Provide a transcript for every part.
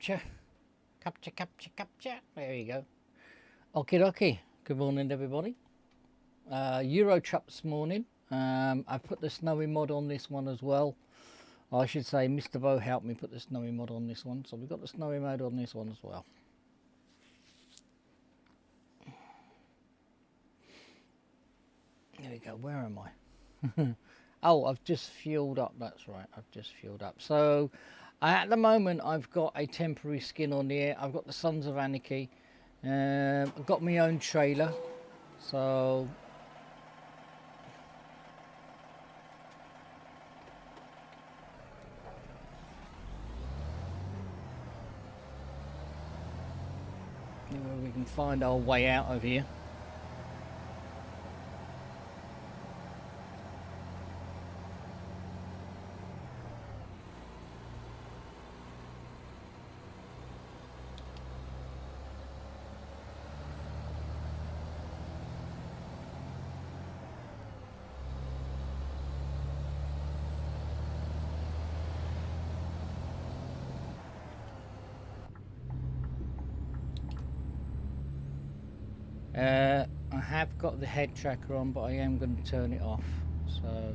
capture. Capture, capture, capture. There you go. Okie dokie. Good morning, everybody. Euro Truck this morning. I put the snowy mod on this one as well. I should say Mr. Bo helped me put the snowy mod on this one. So we've got the snowy mod on this one as well. There we go. Where am I? Oh, I've just fueled up. That's right. I've just fueled up. So at the moment, I've got a temporary skin on here. I've got the Sons of Anarchy. I've got my own trailer. So we can find our way out of here. I have got the head tracker on, but I am going to turn it off. So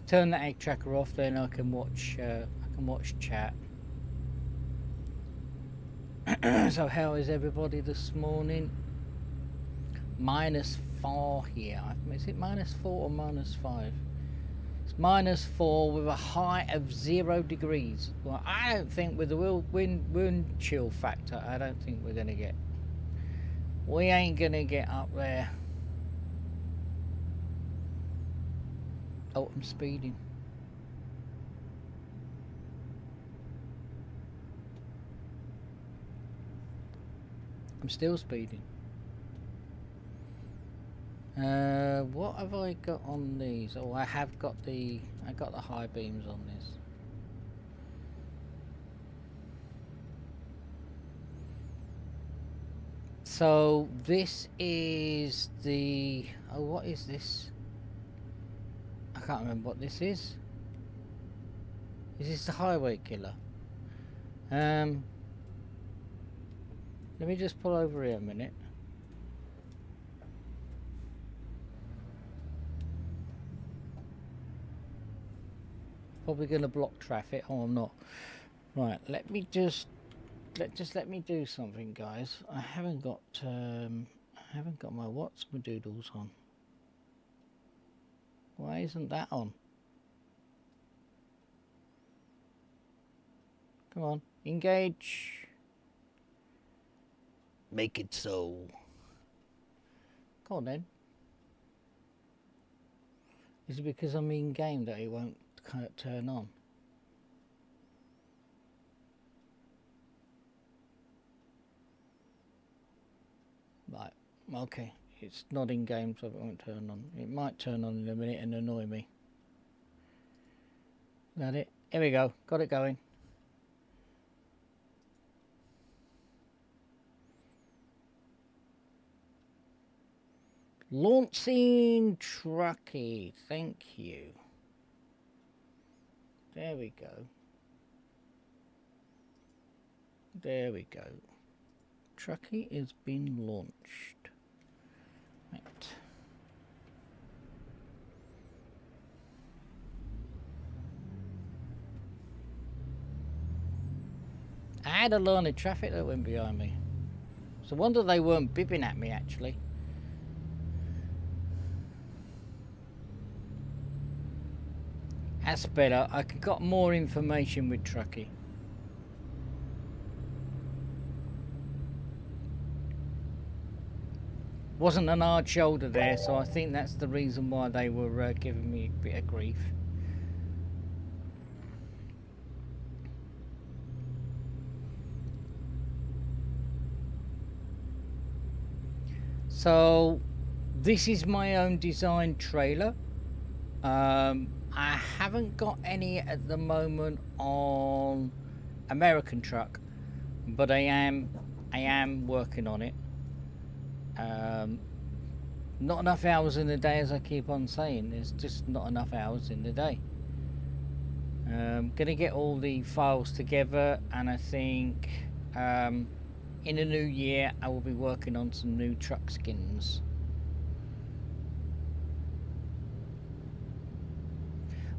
turn the head tracker off, then I can watch. Chat. So how is everybody this morning? -4 here. Is it -4 or -5? It's -4 with a high of 0 degrees. Well, I don't think with the wind chill factor, I don't think we're gonna get. We ain't gonna get up there. Oh, I'm speeding. I'm still speeding. What have I got on these? Oh, I got the high beams on this. So this is the, oh, what is this? I can't remember what this is. Is this the highway killer? Let me just pull over here a minute. Probably going to block traffic. Oh, I'm not. Right, let me do something, guys. I haven't got my what's my doodles on. Why isn't that on? Come on, engage. Make it so. Come on then. Is it because I'm in game that it won't turn on? Right, okay. It's not in game, so it won't turn on. It might turn on in a minute and annoy me. Is that it? Here we go. Got it going. Launching Truckee. Thank you. There we go. There we go. Truckee has been launched. Right. I had a line of traffic that went behind me. So I wonder they weren't bipping at me actually. That's better. I got more information with Truckee. Wasn't an hard shoulder there, so I think that's the reason why they were giving me a bit of grief. So this is my own design trailer. I haven't got any at the moment on American Truck, but I am working on it. Not enough hours in the day, as I keep on saying. There's just not enough hours in the day. Gonna get all the files together, and I think in the new year I will be working on some new truck skins.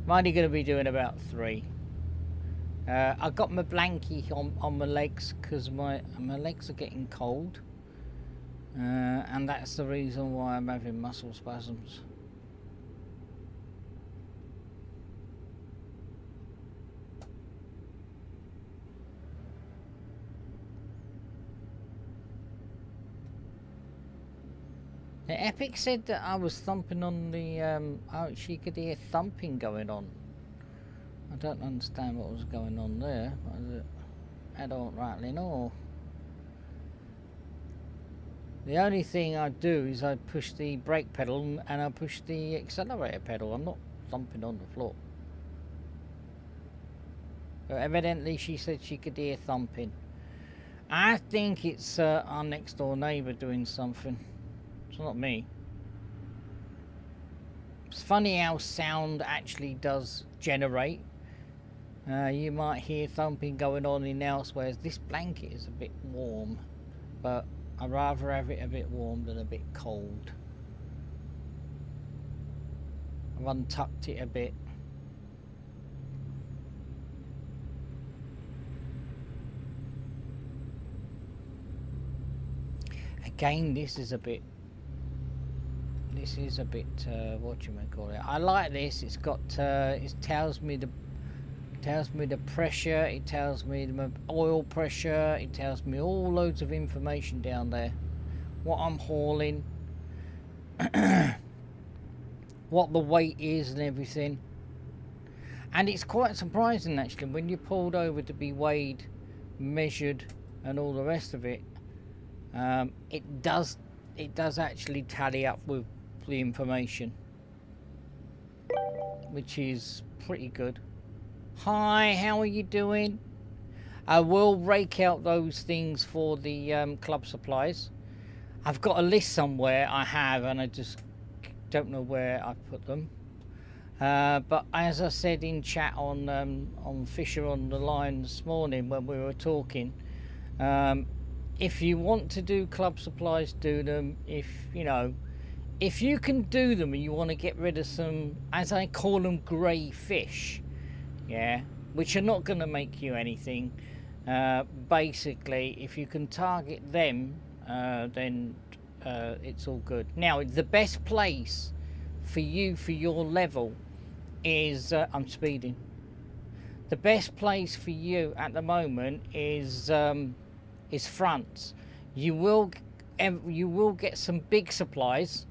I'm only going to be doing about 3. I got my blankie on my legs because my legs are getting cold, and that's the reason why I'm having muscle spasms. Epic said that I was thumping on the, she could hear thumping going on. I don't understand what was going on there. Was it I don't rightly know. The only thing I do is I push the brake pedal and I push the accelerator pedal. I'm not thumping on the floor. But evidently she said she could hear thumping. I think it's our next door neighbour doing something. It's not me. It's funny how sound actually does generate. You might hear thumping going on in elsewhere. This blanket is a bit warm, but I'd rather have it a bit warm than a bit cold. I've untucked it a bit. Again, this is a bit what you may call it. I like this. It's got it tells me the pressure, it tells me the oil pressure, it tells me all loads of information down there, what I'm hauling, what the weight is and everything. And it's quite surprising actually when you're pulled over to be weighed, measured and all the rest of it. It does actually tally up with the information, which is pretty good. Hi, how are you doing? I will rake out those things for the club supplies. I've got a list somewhere, I have, and I just don't know where I put them. But as I said in chat on Fisher on the Line this morning when we were talking, if you want to do club supplies, do them. If you can do them and you want to get rid of some, as I call them, grey fish, yeah, which are not going to make you anything. Basically, if you can target them, then it's all good. Now, the best place for you for your level is I'm speeding. The best place for you at the moment is France. You will get some big supplies,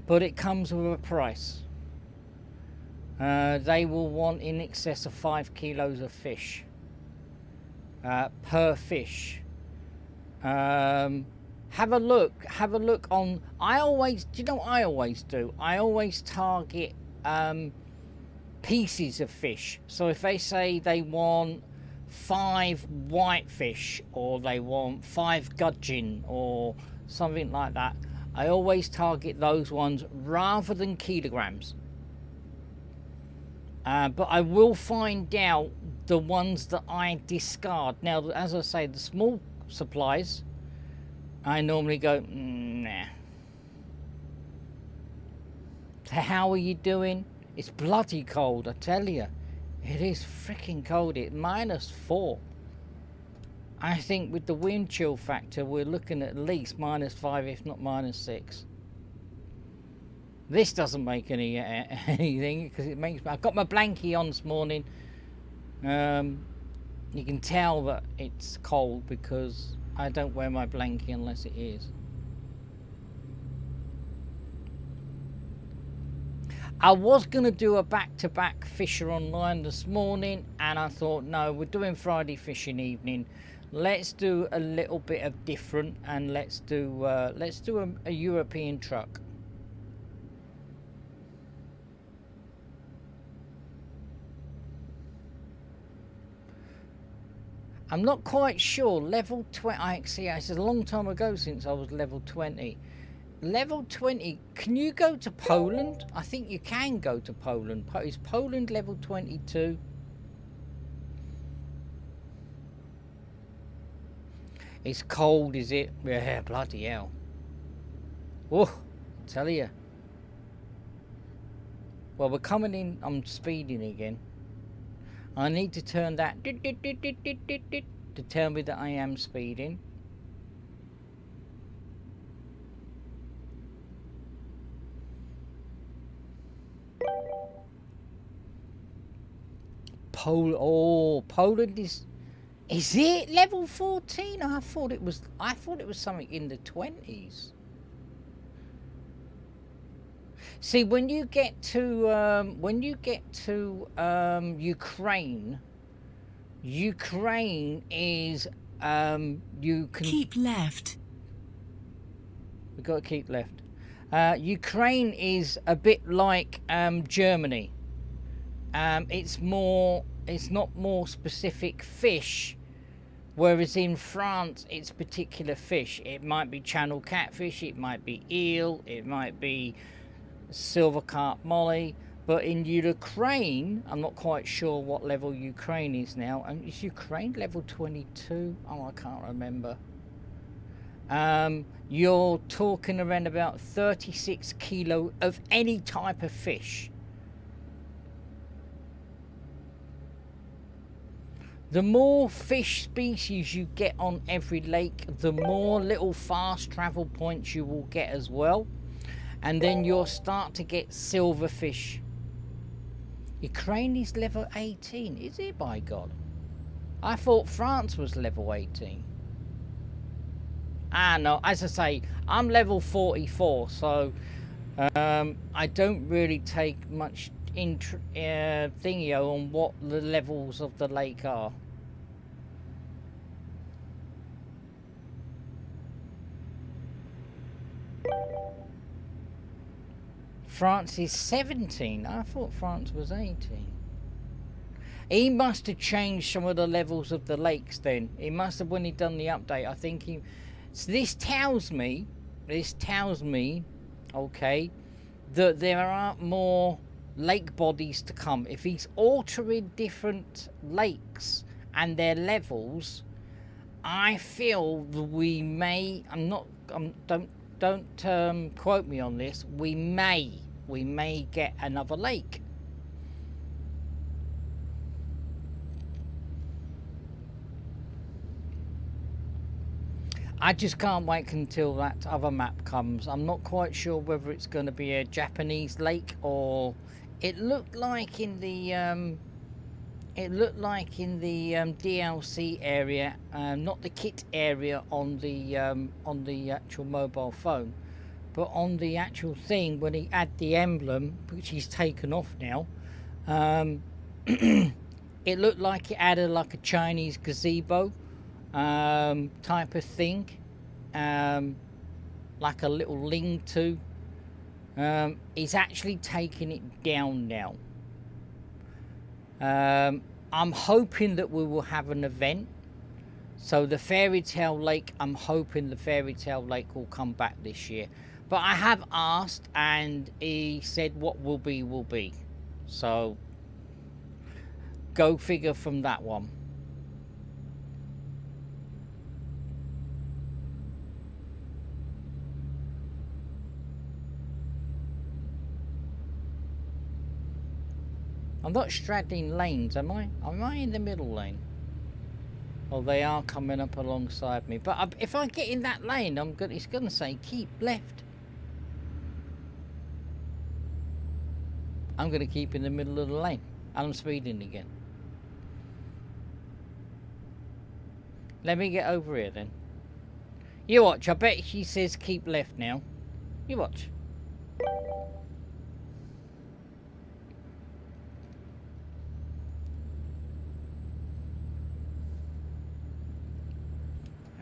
but it comes with a price. They will want in excess of 5 kilos of fish per fish. Have a look on. Do you know what I always do? I always target pieces of fish. So if they say they want 5 whitefish or they want 5 gudgeon or something like that, I always target those ones rather than kilograms. But I will find out the ones that I discard. Now, as I say, the small supplies, I normally go, nah. So how are you doing? It's bloody cold, I tell you. It is freaking cold. It's -4. I think with the wind chill factor, we're looking at least -5, if not -6. This doesn't make anything because it makes. I got my blankie on this morning. You can tell that it's cold because I don't wear my blankie unless it is. I was going to do a back-to-back Fisher Online this morning, and I thought, no, we're doing Friday fishing evening. Let's do a little bit of different, and let's do a European truck. I'm not quite sure. Level 20. Actually, it's a long time ago since I was level 20. Level 20. Can you go to Poland? I think you can go to Poland. Is Poland level 22? It's cold, is it? Yeah, bloody hell. Oh, I tell you. Well, we're coming in. I'm speeding again. I need to turn that to tell me that I am speeding. Poland is it level 14? I thought it was something in the 20s. See, when you get to Ukraine is you can keep left. We've got to keep left. Ukraine is a bit like Germany. It's not more specific fish, whereas in France it's particular fish. It might be channel catfish, it might be eel, it might be silver carp molly. But in Ukraine, I'm not quite sure what level Ukraine is now. And is Ukraine level 22? Oh, I can't remember. You're talking around about 36 kilo of any type of fish. The more fish species you get on every lake, the more little fast travel points you will get as well. And then you'll start to get silverfish. Ukraine is level 18, is it, by God? I thought France was level 18. No, as I say, I'm level 44, so I don't really take much thingy on what the levels of the lake are. France is 17. I thought France was 18. He must have changed some of the levels of the lakes then. He must have, when he done the update, I think he... So this tells me, okay, that there are more lake bodies to come. If he's altering different lakes and their levels, I feel that we may, don't quote me on this, we may get another lake. I just can't wait until that other map comes. I'm not quite sure whether it's going to be a Japanese lake, or it looked like in the DLC area, not the kit area on the actual mobile phone, but on the actual thing when he had the emblem, which he's taken off now. It looked like it had like a Chinese gazebo type of thing, like a little lean-to. He's actually taking it down now. I'm hoping that we will have an event. So the Fairy Tale Lake, I'm hoping the Fairy Tale Lake will come back this year. But I have asked, and he said what will be, will be. So go figure from that one. I'm not straddling lanes, am I? Am I in the middle lane? Well, they are coming up alongside me. But if I get in that lane, it's going to say keep left. I'm going to keep in the middle of the lane. And I'm speeding again. Let me get over here then. You watch. I bet she says keep left now. You watch.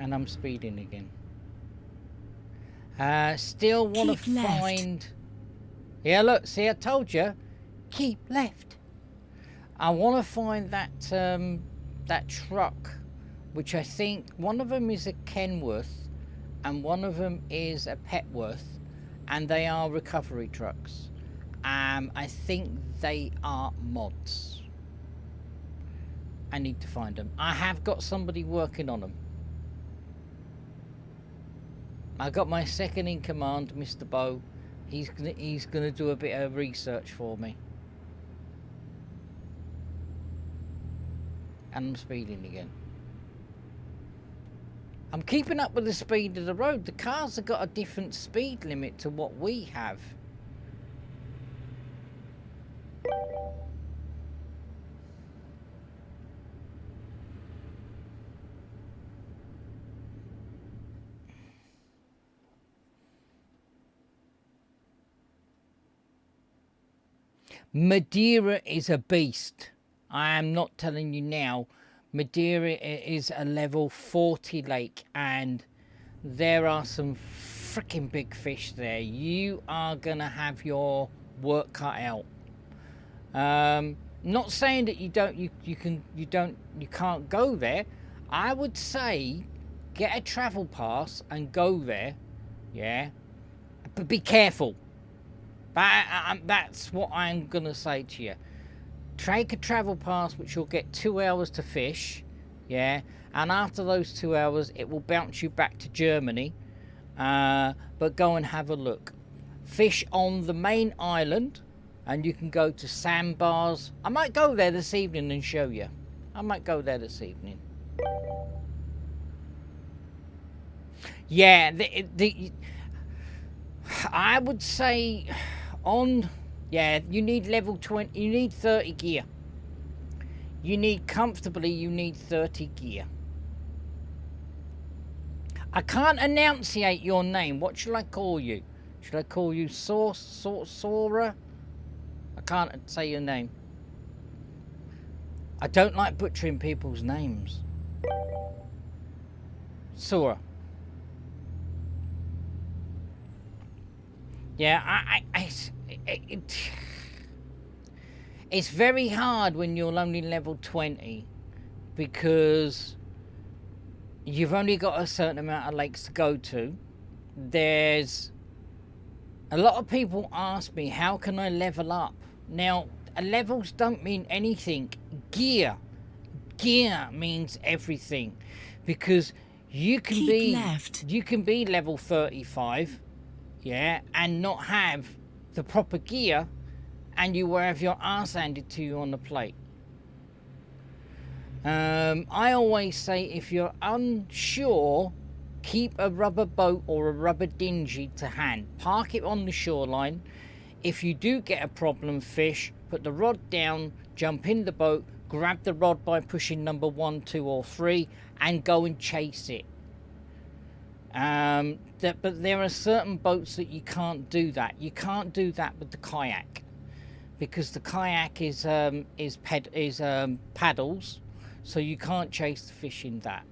And I'm speeding again. Still want to find... Yeah, look, see, I told you. Keep left. I want to find that that truck, which I think one of them is a Kenworth and one of them is a Petworth, and they are recovery trucks. I think they are mods. I need to find them. I have got somebody working on them. I got my second in command, Mr. Bow. He's gonna do a bit of research for me. And I'm speeding again. I'm keeping up with the speed of the road. The cars have got a different speed limit to what we have. Madeira is a beast. I am not telling you now. Madeira is a level 40 lake and there are some freaking big fish there. You are gonna have your work cut out. Not saying that you can't go there. I would say get a travel pass and go there, yeah, but be careful. That's what I'm gonna say to you. Take a travel pass which you'll get 2 hours to fish, yeah, and after those 2 hours it will bounce you back to Germany, but go and have a look. Fish on the main island and you can go to sandbars. I might go there this evening and show you. I might go there this evening. Yeah, I would say yeah, you need level 20, you need 30 gear. You need 30 gear. I can't enunciate your name. What should I call you? Should I call you Sora? I can't say your name. I don't like butchering people's names. Sora. Yeah, it's very hard when you're only level 20 because you've only got a certain amount of lakes to go to. There's a lot of people ask me, how can I level up? Now, levels don't mean anything. Gear means everything because you can be level 35, yeah, and not have the proper gear, and you will have your arse handed to you on the plate. I always say if you're unsure, keep a rubber boat or a rubber dinghy to hand. Park it on the shoreline. If you do get a problem fish, put the rod down, jump in the boat, grab the rod by pushing number 1, 2 or 3 and go and chase it. But there are certain boats that you can't do that. You can't do that with the kayak because the kayak is paddles, so you can't chase the fish in that.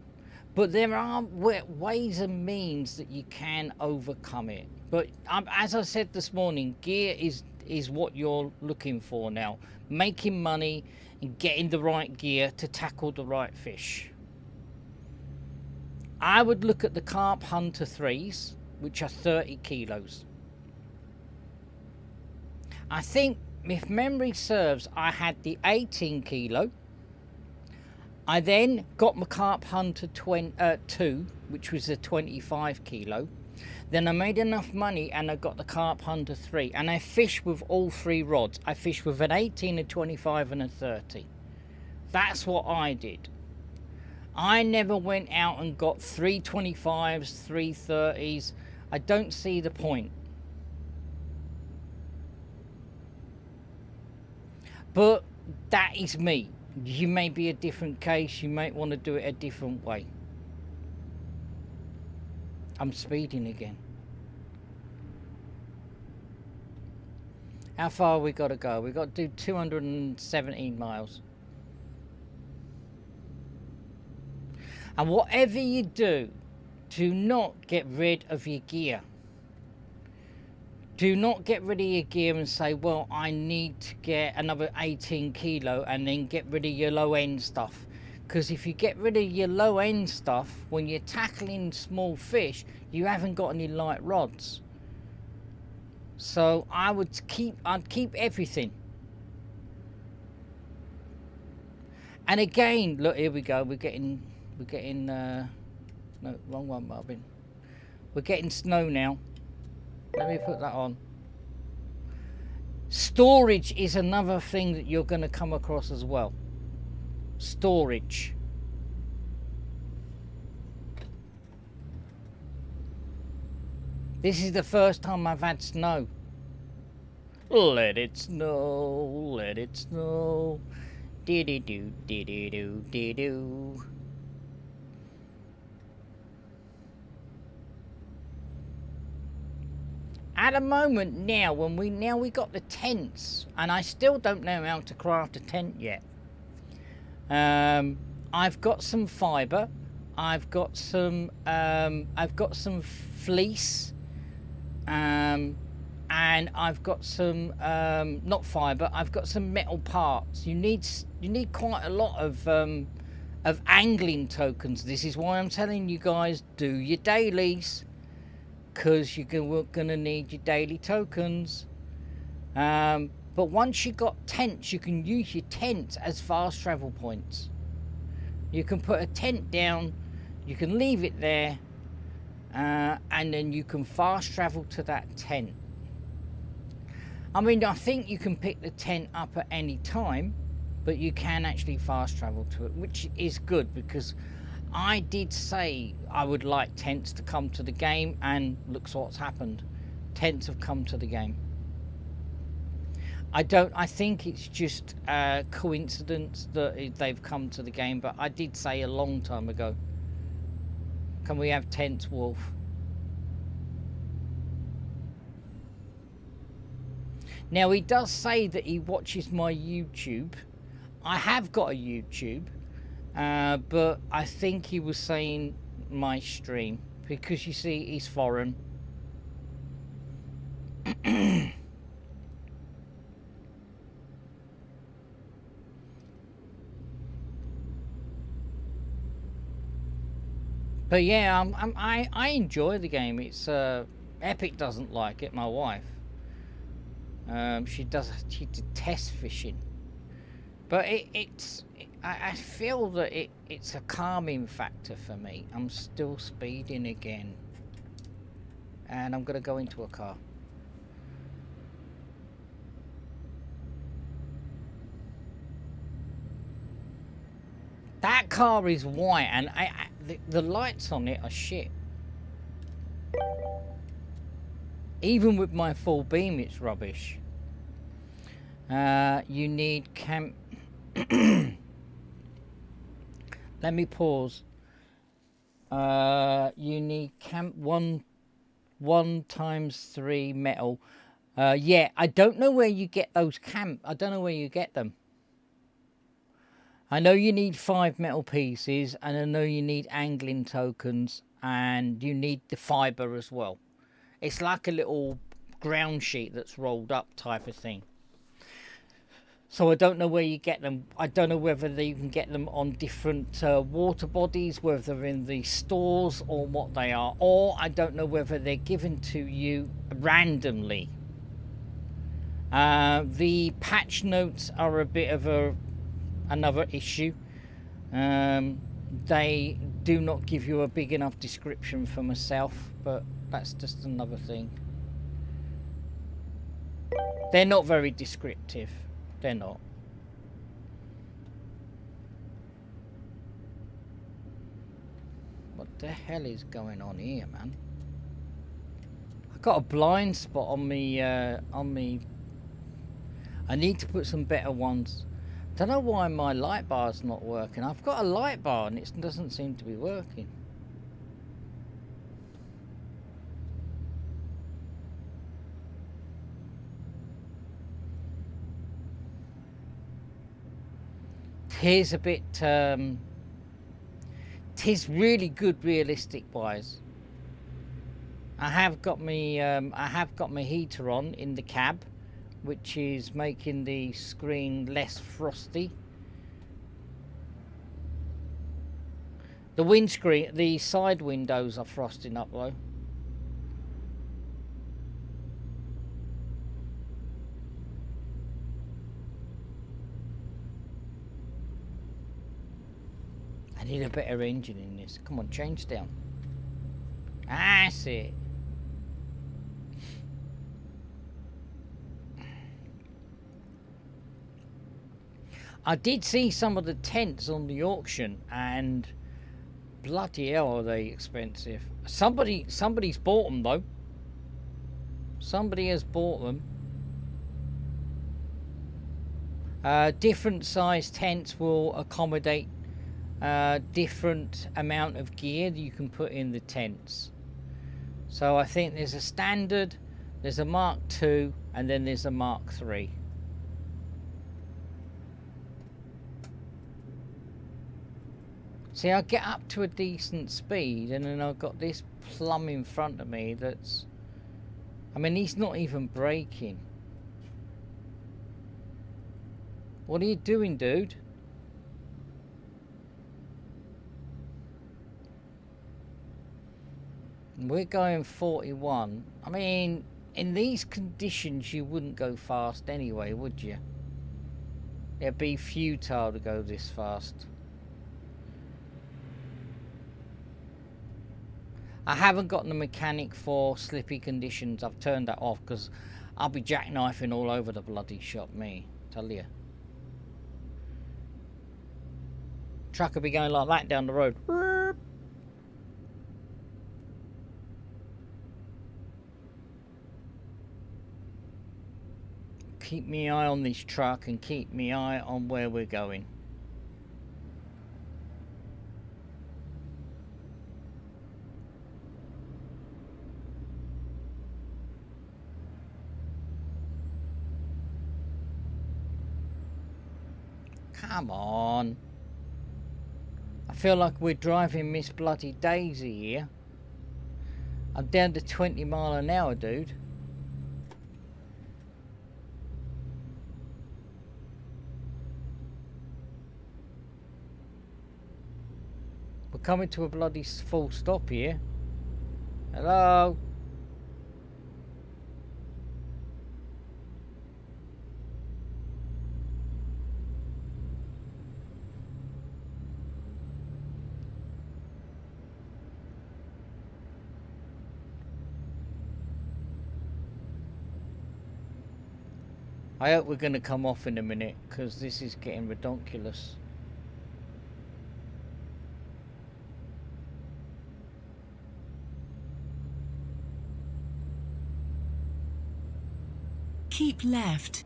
But there are ways and means that you can overcome it. But as I said this morning, gear is what you're looking for now. Making money and getting the right gear to tackle the right fish. I would look at the Carp Hunter 3s, which are 30 kilos. I think, if memory serves, I had the 18 kilo. I then got my Carp Hunter 2, which was a 25 kilo. Then I made enough money and I got the Carp Hunter 3. And I fished with all 3 rods. I fished with an 18, a 25 and a 30. That's what I did. I never went out and got 3 25s, 3 30s. I don't see the point. But that is me. You may be a different case. You might want to do it a different way. I'm speeding again. How far we got to go? We got to do 217 miles. And whatever you do not get rid of your gear. Do not get rid of your gear and say, well, I need to get another 18 kilo and then get rid of your low end stuff. Because if you get rid of your low end stuff, when you're tackling small fish, you haven't got any light rods. So I'd keep everything. And again, look, here we go. We're getting no, wrong one, Marvin. We're getting snow now. Let me put that on. Storage is another thing that you're going to come across as well. Storage. This is the first time I've had snow. Let it snow, let it snow. Dee-dee-doo, dee-dee-doo, dee-doo. At the moment now, we got the tents, and I still don't know how to craft a tent yet. I've got some fibre, I've got some fleece, and I've got some not fibre. I've got some metal parts. You need quite a lot of angling tokens. This is why I'm telling you guys, do your dailies, because you're gonna need your daily tokens. But once you got tents, you can use your tents as fast travel points. You can put a tent down, you can leave it there, and then you can fast travel to that tent. I mean, I think you can pick the tent up at any time, but you can actually fast travel to it, which is good, because I did say I would like tents to come to the game, and look what's happened. Tents have come to the game. I think it's just a coincidence that they've come to the game, but I did say a long time ago, can we have tents, Wolf? Now, he does say that he watches my YouTube. I have got a YouTube, but I think he was saying my stream, because you see, he's foreign. But yeah, I enjoy the game. It's Epic doesn't like it, my wife. She detests fishing, but I feel that it's a calming factor for me. I'm still speeding again, and I'm gonna go into a car. That car is white, and the lights on it are shit. Even with my full beam, it's rubbish. You need camp. Let me pause. You need camp 1x3 metal. Yeah, I don't know where you get those camp. I don't know where you get them. I know you need 5 metal pieces, and I know you need angling tokens, and you need the fibre as well. It's like a little ground sheet that's rolled up type of thing. So I don't know where you get them. I don't know whether you can get them on different water bodies, whether they're in the stores or what they are. Or I don't know whether they're given to you randomly. The patch notes are a bit of another issue. They do not give you a big enough description for myself, but that's just another thing. They're not very descriptive. They're not. What the hell is going on here, man? I got a blind spot on me. I need to put some better ones. Don't know why my light bar's not working. I've got a light bar and it doesn't seem to be working. Tis a bit, tis really good realistic wise. I have got my heater on in the cab, which is making the screen less frosty. The windscreen, the side windows are frosting up though. I need a better engine in this. Come on, change down. That's it. I did see some of the tents on the auction, and bloody hell are they expensive. Somebody's bought them though. Somebody has bought them. Different size tents will accommodate different amount of gear that you can put in the tents. So I think there's a standard, there's a Mark II, and then there's a Mark III. See, I get up to a decent speed, and then I've got this plum in front of me that's... I mean, he's not even braking. What are you doing, dude? We're going 41. I mean, in these conditions, you wouldn't go fast anyway, would you? It'd be futile to go this fast. I haven't got the mechanic for slippy conditions. I've turned that off because I'll be jackknifing all over the bloody shop, me. Tell you. Truck will be going like that down the road. Keep me eye on this truck and keep me eye on where we're going. Come on. I feel like we're driving Miss Bloody Daisy here. I'm down to 20 mile an hour, dude. We're coming to a bloody full stop here. Hello? I hope we're going to come off in a minute, because this is getting redonkulous. Keep left.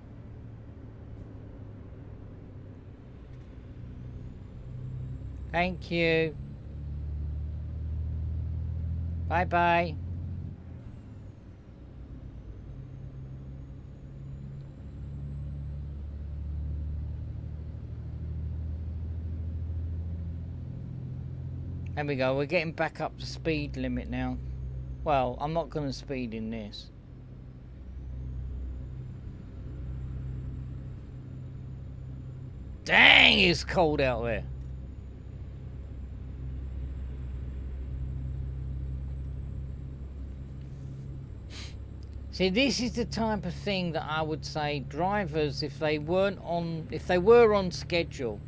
Thank you. Bye-bye. There we go, we're getting back up to speed limit now. Well, I'm not going to speed in this. Dang, it's cold out there. See, this is the type of thing that I would say drivers, if they were on schedule,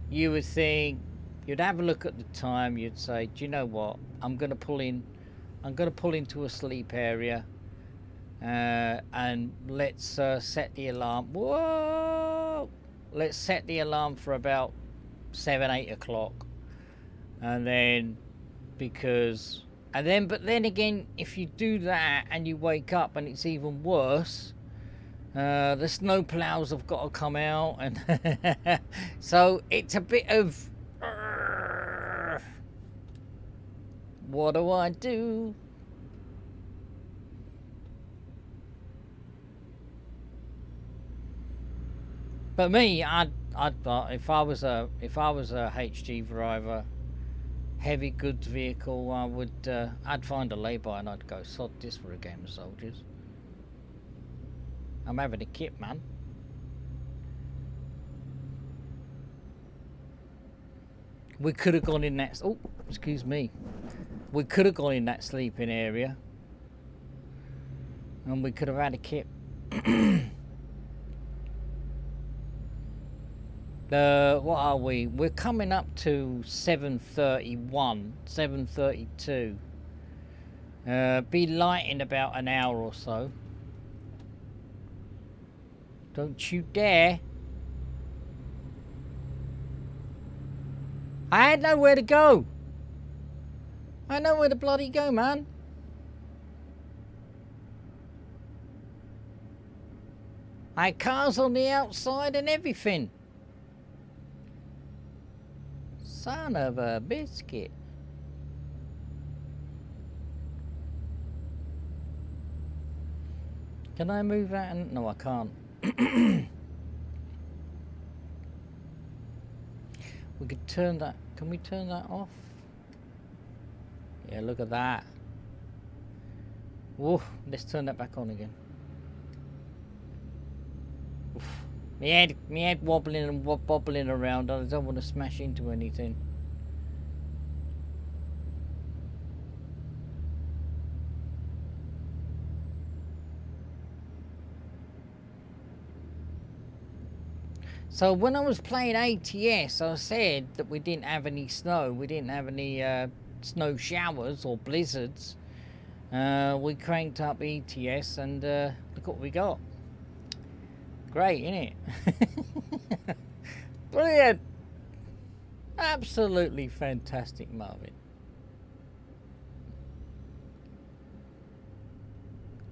you would think, you'd have a look at the time, you'd say, do you know what, I'm going to pull into a sleep area, and let's set the alarm. Whoa! Let's set the alarm for about 7-8 o'clock, and then but then again, if you do that and you wake up and it's even worse, the snow plows have got to come out, and so it's a bit of what do I do? But me, I'd if I was a HG driver, heavy goods vehicle, I'd find a lay-by and I'd go, sod this for a game of soldiers. I'm having a kit, man. We could have gone in that, oh, excuse me. We could have gone in that sleeping area. And we could have had a kit. What are we? We're coming up to 7:31, 7:32. Be light in about an hour or so. Don't you dare. I had nowhere to go. I had nowhere to bloody go, man. I had cars on the outside and everything. Son of a biscuit. Can I move that? No, I can't. We could turn that. Can we turn that off? Yeah, look at that. Whoa, let's turn that back on again. Oof. My head wobbling and bobbling around. I don't want to smash into anything. So when I was playing ATS, I said that we didn't have any snow. We didn't have any snow showers or blizzards. We cranked up ETS and look what we got. Great, isn't it? Brilliant. Absolutely fantastic, Marvin.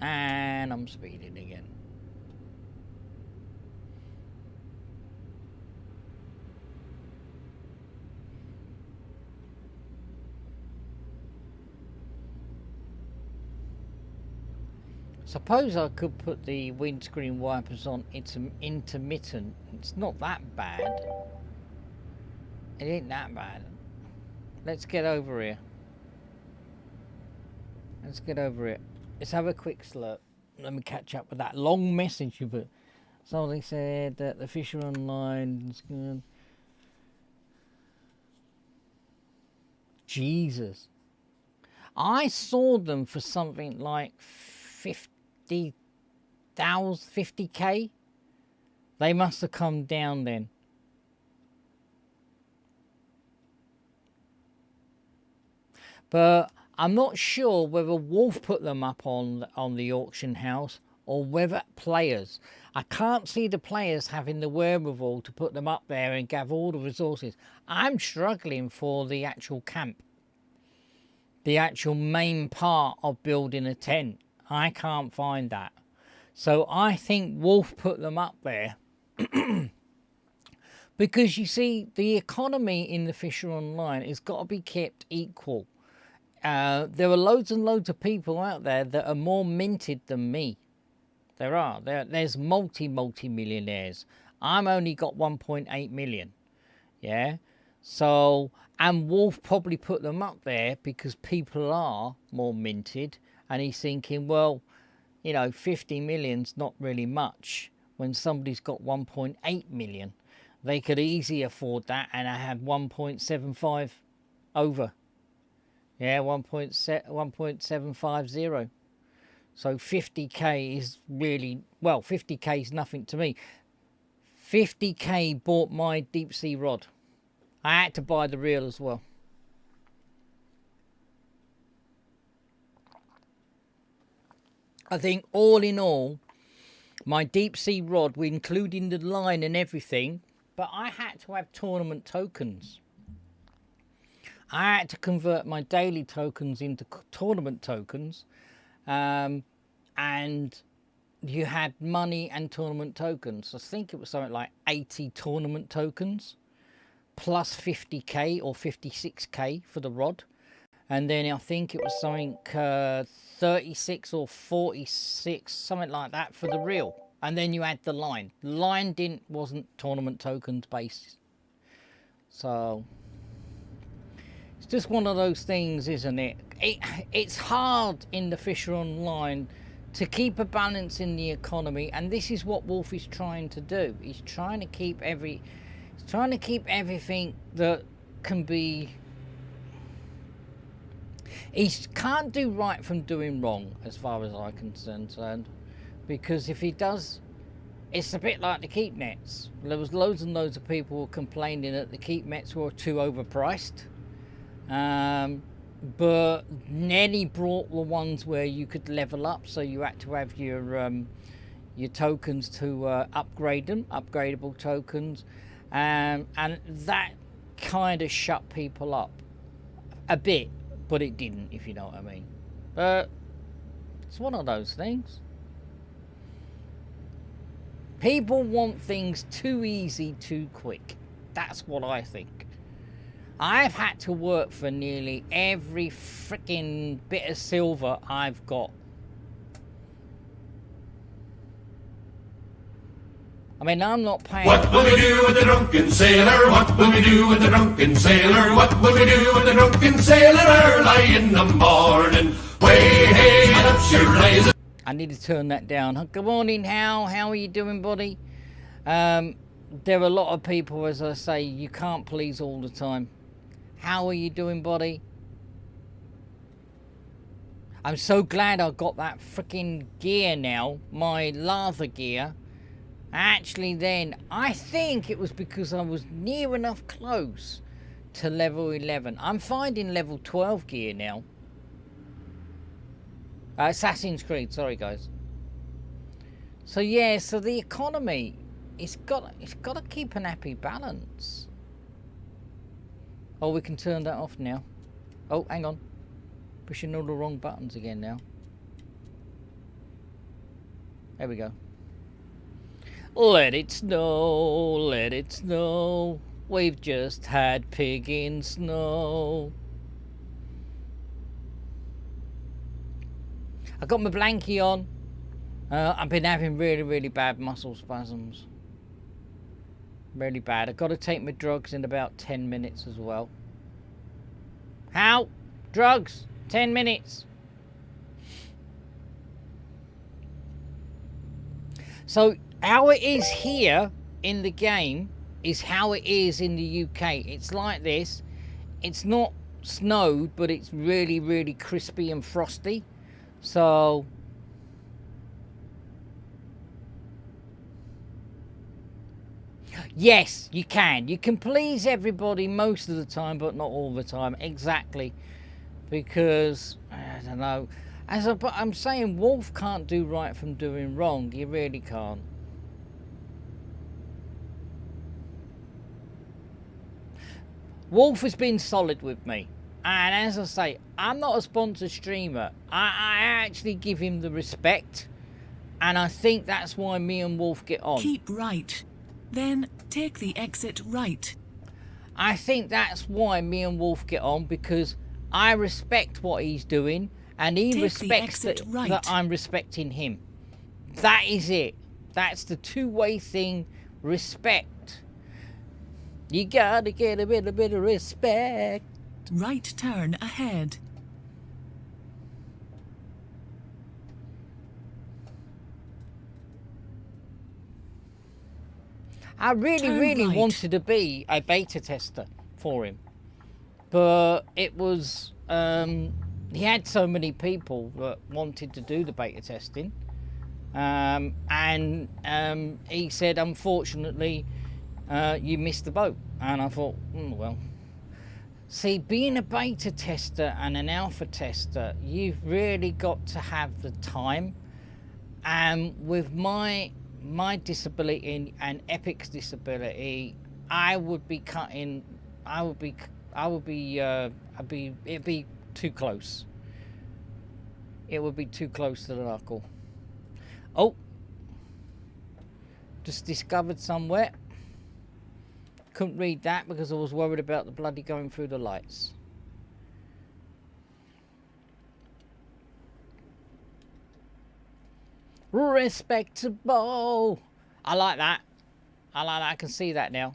And I'm speeding again. Suppose I could put the windscreen wipers on. It's intermittent. It's not that bad. It ain't that bad. Let's get over here. Let's get over it. Let's have a quick slurp. Let me catch up with that long message you put. Somebody said that the Fisher Online is good. Jesus. I saw them for something like 50K. They must have come down then. But I'm not sure whether Wolf put them up on the auction house or whether players. I can't see the players having the wherewithal to put them up there and gather all the resources. I'm struggling for the actual camp. The actual main part of building a tent. I can't find that. So I think Wolf put them up there. Because you see, the economy in the Fisher Online has got to be kept equal. There are loads and loads of people out there that are more minted than me. There are. There's multi-millionaires. I'm only got 1.8 million. Yeah. So, and Wolf probably put them up there because people are more minted. And he's thinking, well, you know, 50 million's not really much when somebody's got 1.8 million. They could easily afford that, and I have 1.75 over. Yeah, 1.750. So 50k is really, well, 50k is nothing to me. 50k bought my deep sea rod. I had to buy the reel as well. I think all in all, my deep sea rod, including the line and everything, but I had to have tournament tokens. I had to convert my daily tokens into tournament tokens, and you had money and tournament tokens. I think it was something like 80 tournament tokens, plus 50k or 56k for the rod. And then I think it was something 36 or 46, something like that for the reel. And then you had the line. The line wasn't tournament tokens based. So it's just one of those things, isn't it? It's hard in the Fisher Online to keep a balance in the economy, and this is what Wolf is trying to do. He's trying to keep everything that can be. He can't do right from doing wrong, as far as I'm concerned, because if he does it's a bit like the keep nets. There was loads and loads of people complaining that the keep nets were too overpriced. But Nelly brought the ones where you could level up, so you had to have your tokens to upgrade them, upgradable tokens, and that kind of shut people up a bit, but it didn't, if you know what I mean. But it's one of those things. People want things too easy, too quick. That's what I think. I've had to work for nearly every freaking bit of silver I've got. I mean, I'm not paying... What will we do with the drunken sailor? What will we do with the drunken sailor? What will we do with the drunken sailor early in the morning? Way, hey, up she rises. I need to turn that down. Good morning, Hal. How are you doing, buddy? There are a lot of people, as I say, you can't please all the time. How are you doing, buddy? I'm so glad I got that freaking gear now, my lava gear. Actually then, I think it was because I was near enough close to level 11. I'm finding level 12 gear now. Assassin's Creed, sorry guys. So yeah, so the economy, it's got to keep an happy balance. Oh, we can turn that off now. Oh, hang on. Pushing all the wrong buttons again now. There we go. Let it snow, let it snow. We've just had pig in snow. I got my blankie on. I've been having really, really bad muscle spasms. Really bad. I've got to take my drugs in about 10 minutes as well. How? Drugs. 10 minutes. So how it is here in the game is how it is in the UK. It's like this. It's not snowed, but it's really, really crispy and frosty. So yes, you can. You can please everybody most of the time, but not all the time. Exactly. Because, I don't know. But I'm saying, Wolf can't do right from doing wrong. He really can't. Wolf has been solid with me. And as I say, I'm not a sponsored streamer. I actually give him the respect. And I think that's why me and Wolf get on. Keep right. Then take the exit right. I think that's why me and Wolf get on, because I respect what he's doing. And he respects that I'm respecting him. That is it. That's the two-way thing. Respect. You gotta get a bit of respect. Right turn ahead. I really wanted to be a beta tester for him. But it was... he had so many people that wanted to do the beta testing. He said, unfortunately, you missed the boat. And I thought, well... See, being a beta tester and an alpha tester, you've really got to have the time. And with my disability and Epic's disability, it'd be too close. It would be too close to the knuckle. Oh, just discovered somewhere. Couldn't read that because I was worried about the bloody going through the lights. Respectable. I like that. I like that. I can see that now.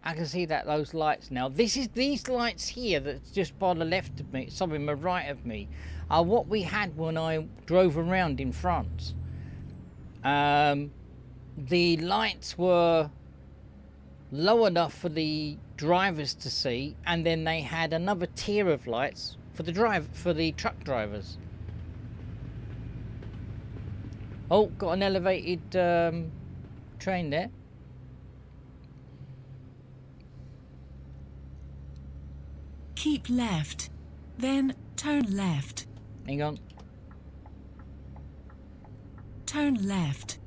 I can see that, those lights now. These lights here that's just by the left of me, sorry, my right of me, are what we had when I drove around in France. The lights were low enough for the drivers to see, and then they had another tier of lights for the truck drivers. Oh, got an elevated train there. Keep left. Then turn left. Hang on. Turn left.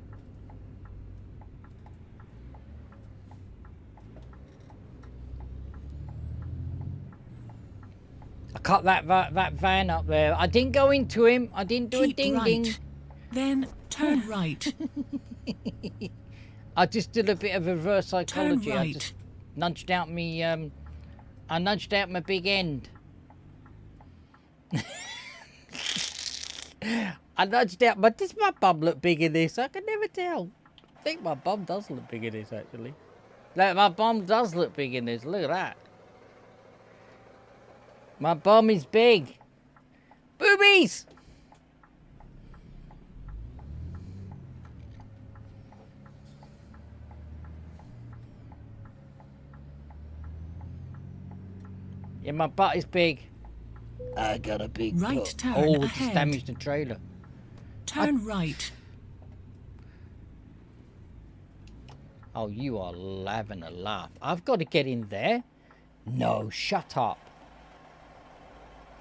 I cut that van up there. I didn't go into him. I didn't do Keep a ding ding. right. Then turn right. I just did a bit of reverse psychology. Turn I right. just nudged out me. I nudged out my big end. I nudged out, but does my bum look big in this? I can never tell. I think my bum does look big in this, actually. Like, my bum does look big in this. Look at that. My bum is big. Boobies! Yeah, my butt is big. I got a big Right butt. turn Oh, it just ahead. damaged the trailer. Turn right. Oh, you are having a laugh. I've got to get in there. No, shut up.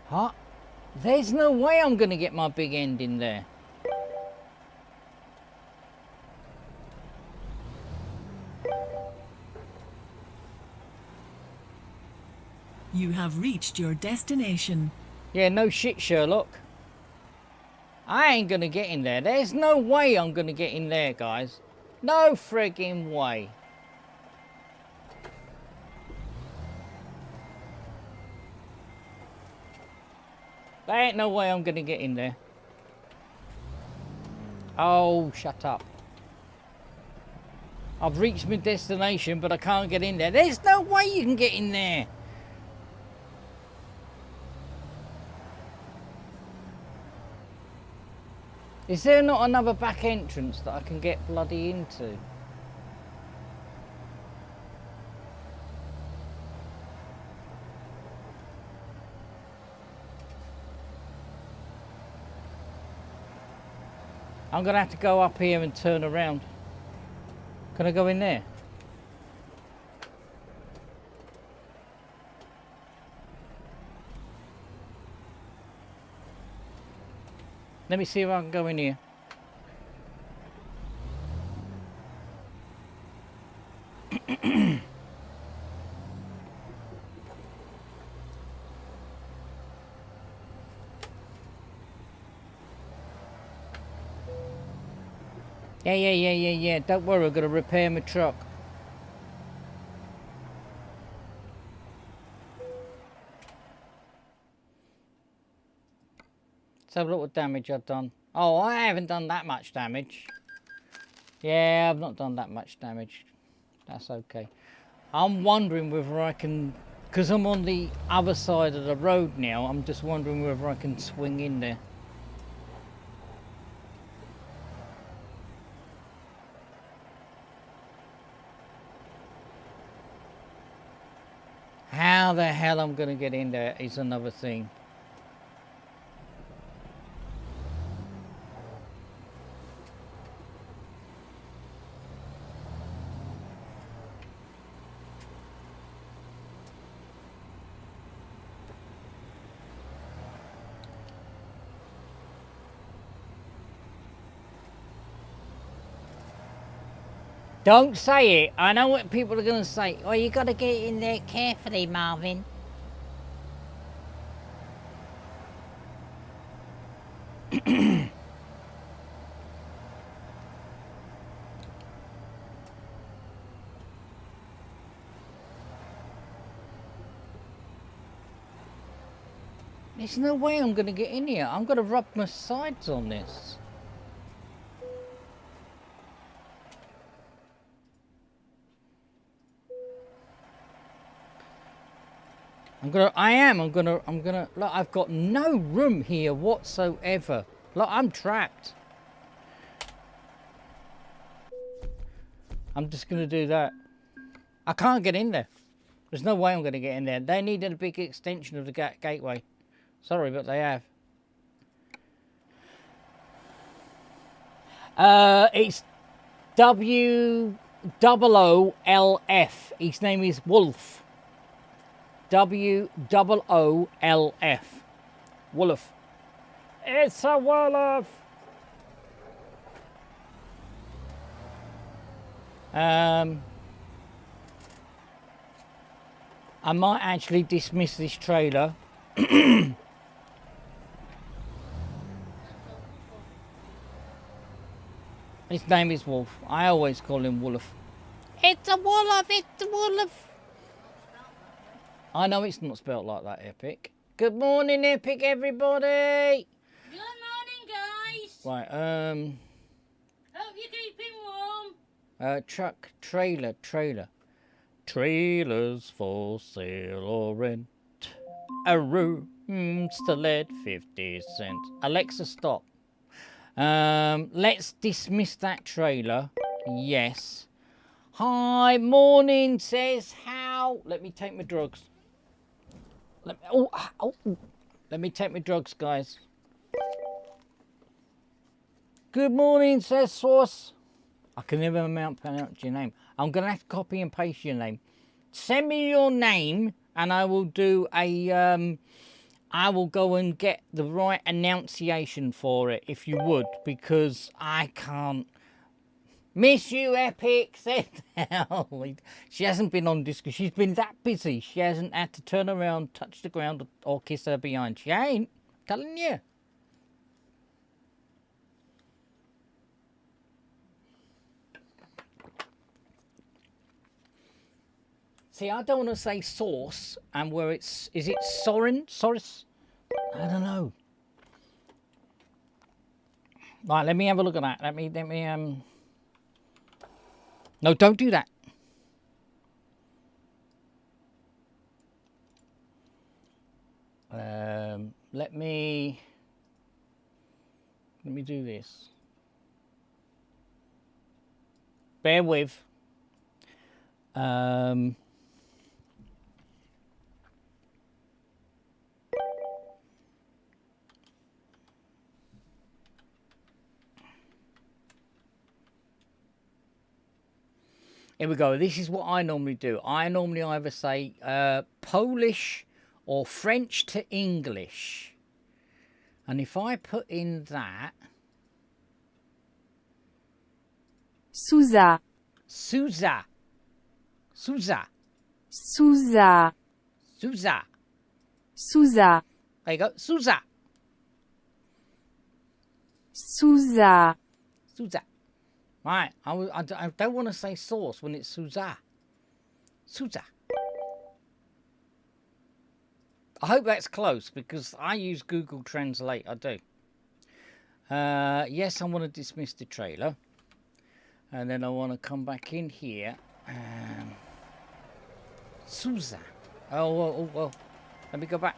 Huh? There's no way I'm going to get my big end in there. You have reached your destination. Yeah, no shit, Sherlock. I ain't going to get in there. There's no way I'm going to get in there, guys. No friggin' way. There ain't no way I'm going to get in there. Oh, shut up. I've reached my destination, but I can't get in there. There's no way you can get in there. Is there not another back entrance that I can get bloody into? I'm going to have to go up here and turn around. Can I go in there? Let me see if I can go in here. Yeah. Don't worry, I've got to repair my truck. Let's have a look what damage I've done. Oh, I haven't done that much damage. Yeah, I've not done that much damage. That's okay. I'm wondering whether I can... Because I'm on the other side of the road now, I'm just wondering whether I can swing in there. How the hell I'm going to get in there is another thing. Don't say it. I know what people are going to say. Oh, you got to get in there carefully, Marvin. There's no way I'm going to get in here. I'm going to rub my sides on this. I'm gonna, look, I've got no room here whatsoever. Look, I'm trapped. I'm just gonna do that. I can't get in there. There's no way I'm gonna get in there. They needed a big extension of the gateway. Sorry, but they have. It's WOOLF. His name is Wolf. WOOLF. Wolf. It's a Wolf. I might actually dismiss this trailer. His name is Wolf. I always call him Wolf. It's a Wolf, it's a Wolf. I know it's not spelt like that, Epic. Good morning, Epic, everybody. Good morning, guys. Right, Hope you're keeping warm. truck, trailer. Trailers for sale or rent. A room's to let 50 cents. Alexa, stop. Let's dismiss that trailer. Yes. Hi, morning, says how. Let me take my drugs. Let me take my drugs, guys. Good morning, says Sauce. I can never pronounce your name. I'm going to have to copy and paste your name. Send me your name and I will do a... I will go and get the right enunciation for it, if you would, because I can't. Miss you, Epic, said hell. She hasn't been on disco. She's been that busy. She hasn't had to turn around, touch the ground, or kiss her behind. She ain't. Telling you. See, I don't want to say sauce, and where it's... Is it Sorin? Soris? I don't know. Right, let me have a look at that. Let me, No, don't do that. Let me do this. Bear with. Here we go. This is what I normally do. I normally either say Polish or French to English. And if I put in that... Souza. Souza. Souza. Souza. Souza. Souza. There you go. Souza. Souza. Souza. Right. I don't want to say sauce when it's Souza. Souza. I hope that's close because I use Google Translate. I do. Yes, I want to dismiss the trailer. And then I want to come back in here. Souza. Oh, well. Let me go back.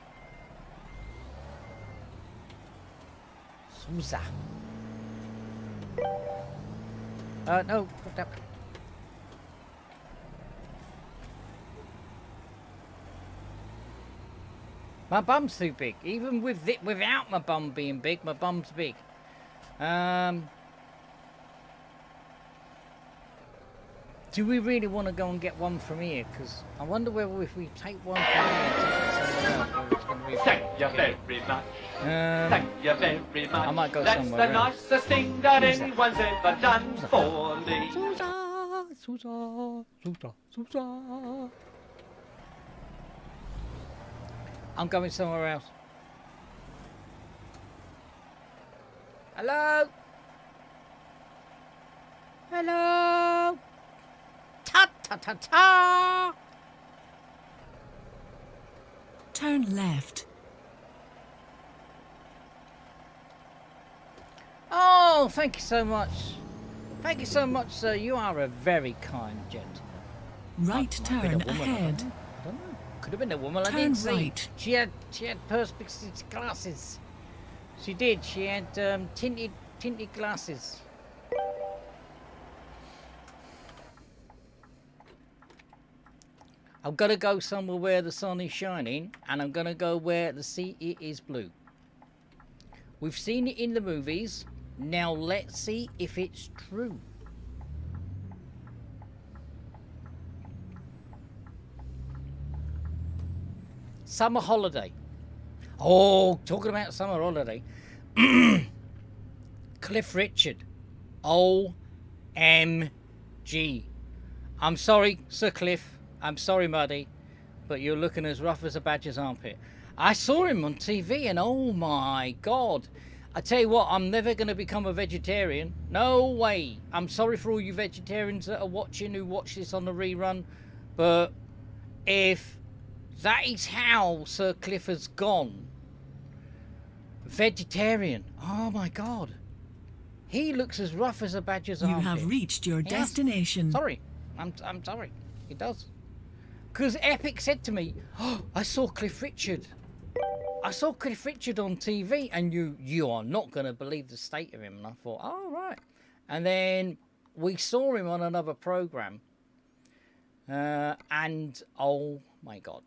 Souza. No. Put that. My bum's too big. Even with without my bum being big, my bum's big. Do we really want to go and get one from here? Because I wonder whether if we take one from here and take it somewhere else, whether it's going to be... Thank you very much. Thank you very much. I might go That's somewhere the else. nicest thing that anyone's ever done for me. Souza. I'm going somewhere else. Hello? Hello? Ta-ta-ta-ta! Turn left. Oh, thank you so much. Thank you so much, sir. You are a very kind gentleman. Right Might have been turn a woman, ahead. I don't know. Could have been a woman. I Turn didn't see. right. She had perspex glasses. She did. She had tinted glasses. I'm gonna go somewhere where the sun is shining, and I'm gonna go where the sea is blue. We've seen it in the movies. Now let's see if it's true. Summer holiday. Oh, talking about summer holiday. Cliff Richard. OMG. I'm sorry, Sir Cliff. I'm sorry, Muddy. But you're looking as rough as a badger's armpit. I saw him on TV and oh my God. I tell you what, I'm never going to become a vegetarian. No way. I'm sorry for all you vegetarians that are watching, who watch this on the rerun. But if that is how Sir Cliff has gone, vegetarian, oh my God. He looks as rough as a badger's armpit. You have reached your destination. Sorry. I'm sorry. He does. Because Epic said to me, oh, I saw Cliff Richard. I saw Cliff Richard on TV, and you are not going to believe the state of him. And I thought, oh, right. And then we saw him on another program. And, oh, my God.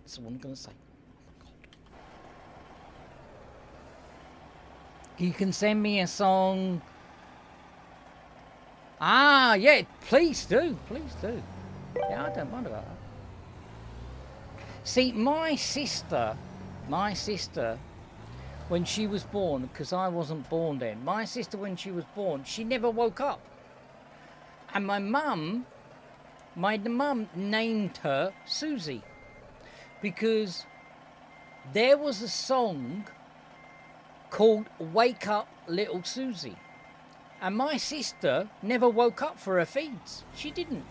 That's what I'm going to say. Oh, my God. You can send me a song. Ah, yeah, please do. Please do. Yeah, I don't mind about that. See, my sister, when she was born, because I wasn't born then, my sister, when she was born, she never woke up. And my mum named her Susie. Because there was a song called Wake Up Little Susie. And my sister never woke up for her feeds. She didn't.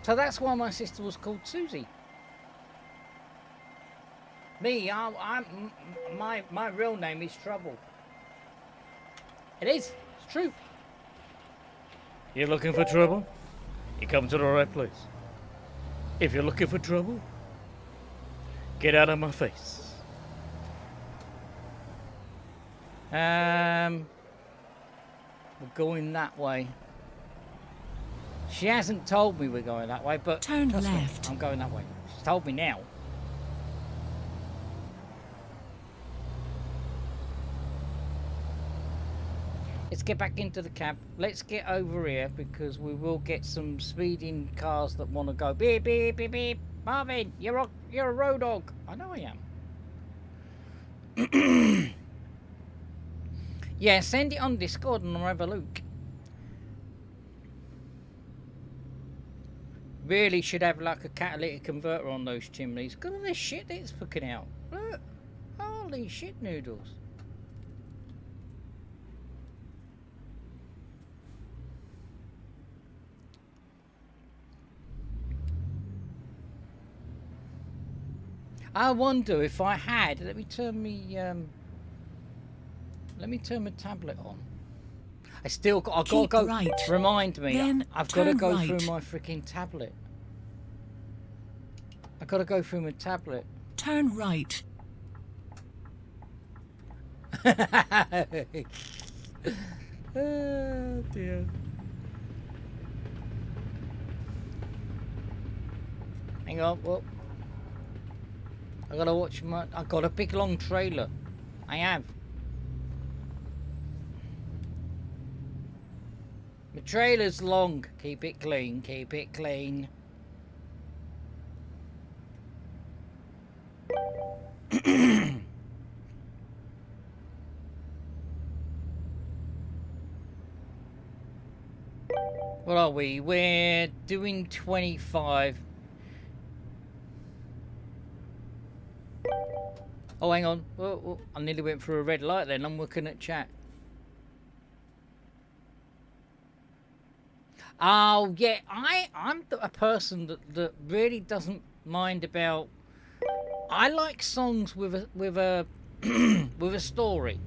So that's why my sister was called Susie. Me, my real name is Trouble. It is. It's true. You're looking for trouble? You come to the right place. If you're looking for trouble, get out of my face. We're going that way. She hasn't told me we're going that way, but turn left. I'm going that way. She's told me now. Let's get back into the cab. Let's get over here because we will get some speeding cars that want to go beep beep beep beep. Marvin, you're a road dog. I know I am. Yeah, send it on Discord and I'll have a look. Really should have like a catalytic converter on those chimneys. Look at all this shit it's fucking out. Look. Holy shit noodles. I wonder if I had. Let me turn my tablet on. I've got to go. Right. Remind me. Then I've got to go right. through my freaking tablet. I've got to go through my tablet. Turn right. Oh dear. Hang on. Well, I gotta watch my. I got a big long trailer. I have. My trailer's long. Keep it clean. Keep it clean. What are we? We're doing 25. Oh, hang on. Oh, I nearly went through a red light then. I'm looking at chat. Oh, yeah. I'm a person that really doesn't mind about... I like songs with a with a story.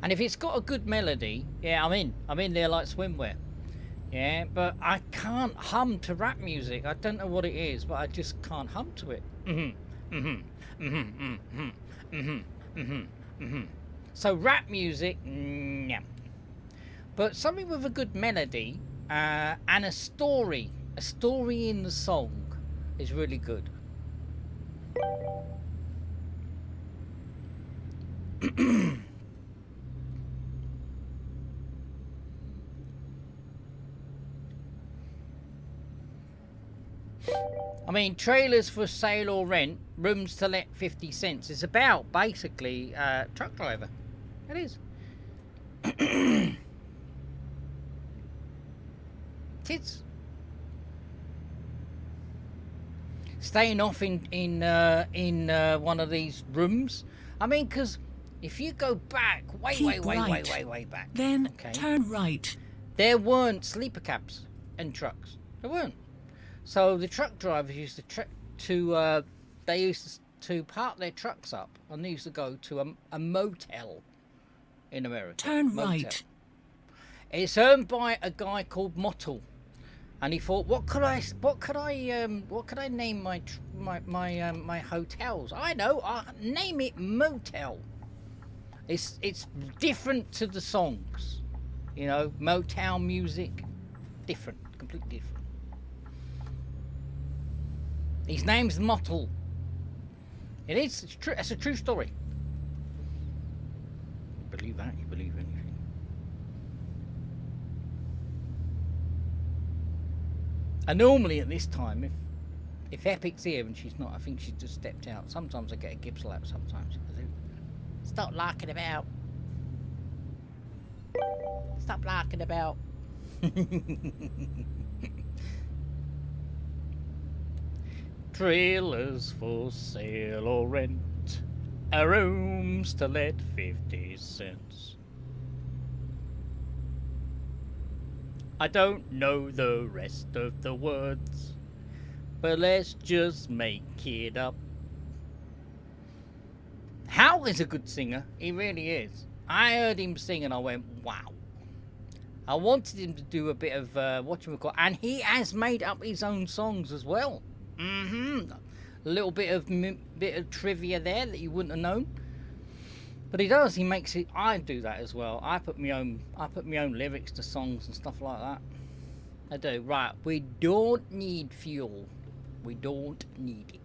And if it's got a good melody, yeah, I'm in. I'm in there like swimwear. Yeah, but I can't hum to rap music. I don't know what it is, but I just can't hum to it. So rap music, yeah. But something with a good melody and a story in the song is really good. I mean, trailers for sale or rent, rooms to let 50 cents. It's about basically truck driver. It is. Kids staying off in one of these rooms. I mean, because if you go back way back, Then okay, turn right. there weren't sleeper cabs and trucks. There weren't. So the truck drivers used they used to park their trucks up, and they used to go to a motel in America. Turn Motel. right. It's owned by a guy called Mottle, and he thought, what could I name my hotels? I know, I'll name it motel. It's different to the songs, you know, motel music, different, completely different. His name's Mottle. It is. It's true. It's a true story. You believe that? You believe anything? And normally at this time, if Epic's here and she's not, I think she's just stepped out. Sometimes I get a Gibbs lap. Sometimes I do. Stop larking about. Stop larking about. Trailers for sale or rent, rooms to let 50 cents. I don't know the rest of the words, but let's just make it up. Hal is a good singer, he really is. I heard him sing and I went, wow. I wanted him to do a bit of whatchamacallit, and he has made up his own songs as well. A little bit of trivia there that you wouldn't have known, but he does. He makes it. I do that as well. I put my own lyrics to songs and stuff like that. I do. Right. We don't need fuel. We don't need it.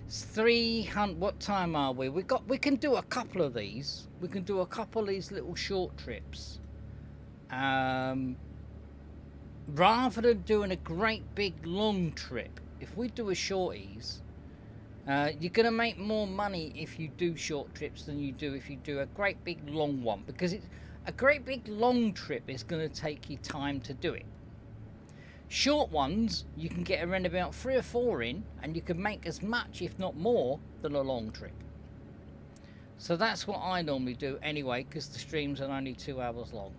It's 300. What time are we? We can do a couple of these. We can do a couple of these little short trips. Rather than doing a great big long trip, if we do a shorties, you're gonna make more money if you do short trips than you do if you do a great big long one, because a great big long trip is gonna take you time to do it. Short ones, you can get around about 3 or 4 in, and you can make as much, if not more, than a long trip. So that's what I normally do anyway, because the streams are only 2 hours long.